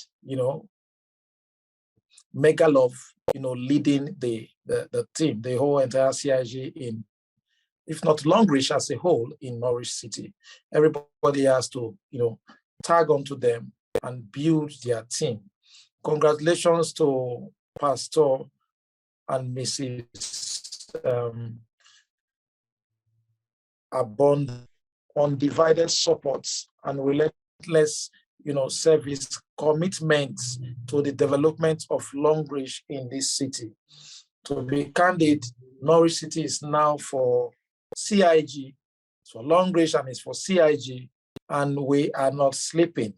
Mega Love, leading the team, the whole entire CIG in, if not Long Reach as a whole, in Norwich City. Everybody has to, tag onto them and build their team. Congratulations to Pastor and Mrs. Abond, undivided support and relentless, service commitments to the development of Long Reach in this city. To be candid, Norwich City is now for CIG, it's for Long Reach and it's for CIG, and we are not sleeping.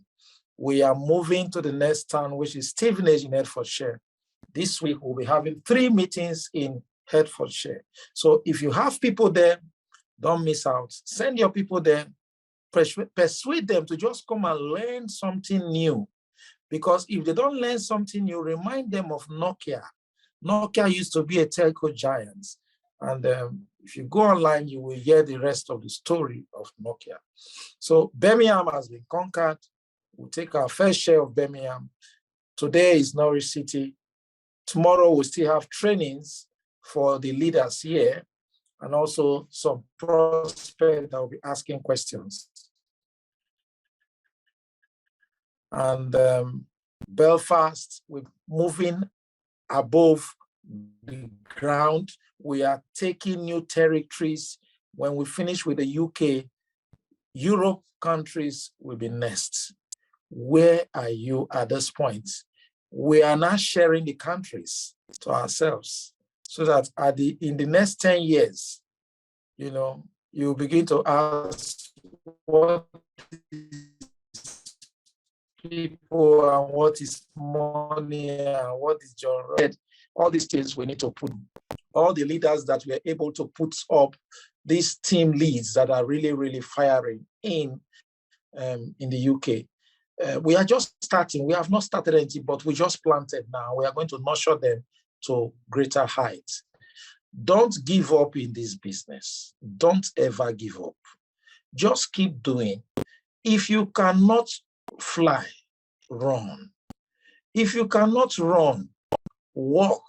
We are moving to the next town, which is Stevenage in Hertfordshire. This week, we'll be having 3 meetings in Hertfordshire. So if you have people there, don't miss out. Send your people there. Persuade them to just come and learn something new. Because if they don't learn something new, remind them of Nokia. Nokia used to be a telco giant. And if you go online, you will hear the rest of the story of Nokia. So Birmingham has been conquered. We'll take our fair share of Birmingham. Today is Norwich City. Tomorrow we'll still have trainings for the leaders here, and also some prospects that will be asking questions. And Belfast, we're moving above the ground. We are taking new territories. When we finish with the UK, Europe countries will be next. Where are you at this point? We are now sharing the countries to ourselves, so that in the next 10 years, you know, you begin to ask what is people and what is money and what is genre. All these things we need to put. All the leaders that were able to put up these team leads that are really, really firing in the UK. We are just starting. We have not started anything, but we just planted now. We are going to nurture them to greater heights. Don't give up in this business. Don't ever give up. Just keep doing. If you cannot fly, run. If you cannot run, walk.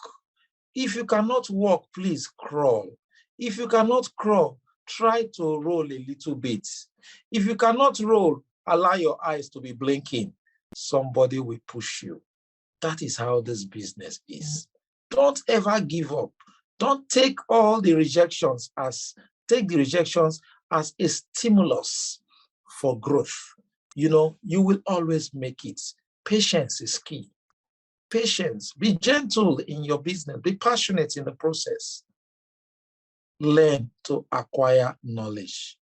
If you cannot walk, please crawl. If you cannot crawl, try to roll a little bit. If you cannot roll, allow your eyes to be blinking. Somebody will push you. That is how this business is. Don't ever give up. Don't take all the rejections take the rejections as a stimulus for growth. You know, you will always make it. Patience is key. Patience. Be gentle in your business. Be passionate in the process. Learn to acquire knowledge.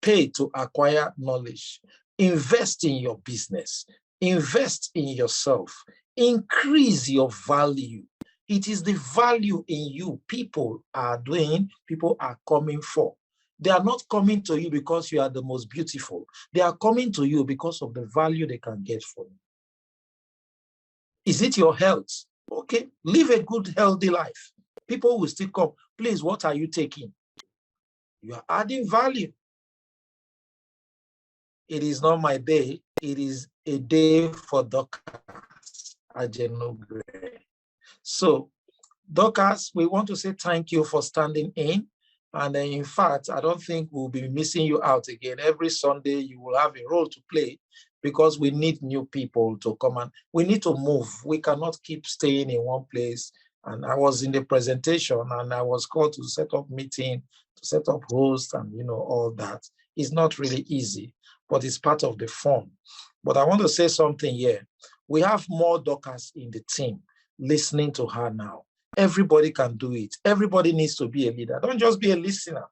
Pay to acquire knowledge. Invest in your business. Invest in yourself. Increase your value. It is the value in you people are coming for. They are not coming to you because you are the most beautiful. They are coming to you because of the value they can get from you. Is it your health? Okay, live a good, healthy life. People will still come. Please, what are you taking? You are adding value. It is not my day. It is a day for Dorcas. Adjekughene. So, Dorcas, we want to say thank you for standing in. And in fact, I don't think we'll be missing you out again. Every Sunday, you will have a role to play, because we need new people to come, and we need to move. We cannot keep staying in one place. And I was in the presentation and I was called to set up meeting, to set up host, and you know, all that. It's not really easy, but it's part of the fun. But I want to say something here. We have more Dorcas in the team listening to her now. Everybody can do it. Everybody needs to be a leader. Don't just be a listener.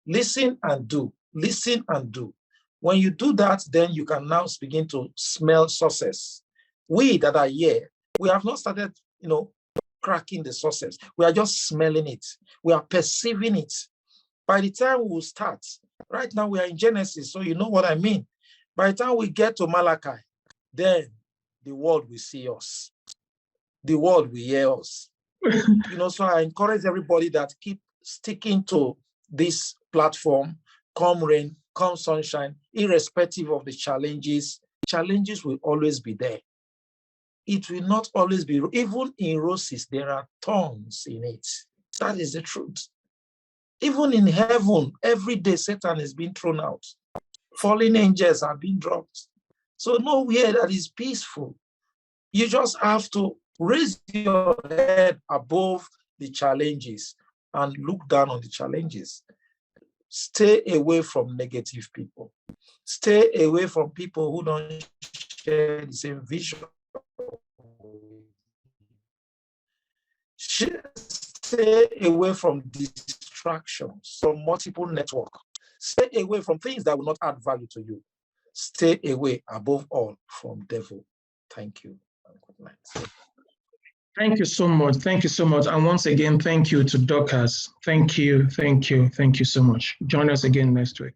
Listen and do. Listen and do. When you do that, then you can now begin to smell success. We that are here, we have not started, you know, cracking the success. We are just smelling it. We are perceiving it. By the time we will start, right now we are in Genesis, so you know what I mean. By the time we get to Malachi, then the world will see us. The world will hear us. You know, so I encourage everybody that keep sticking to this platform, come rain, come sunshine, irrespective of the challenges. Challenges will always be there. It will not always be, even in roses, there are thorns in it. That is the truth. Even in heaven, every day Satan is being thrown out. Fallen angels are being dropped. So nowhere that is peaceful. You just have to raise your head above the challenges and look down on the challenges. Stay away from negative people. Stay away from people who don't share the same vision. Stay away from distractions, from multiple networks. Stay away from things that will not add value to you. Stay away, above all, from devil. Thank you. And good night. Thank you so much. Thank you so much. And once again, thank you to Dorcas. Thank you. Thank you. Thank you so much. Join us again next week.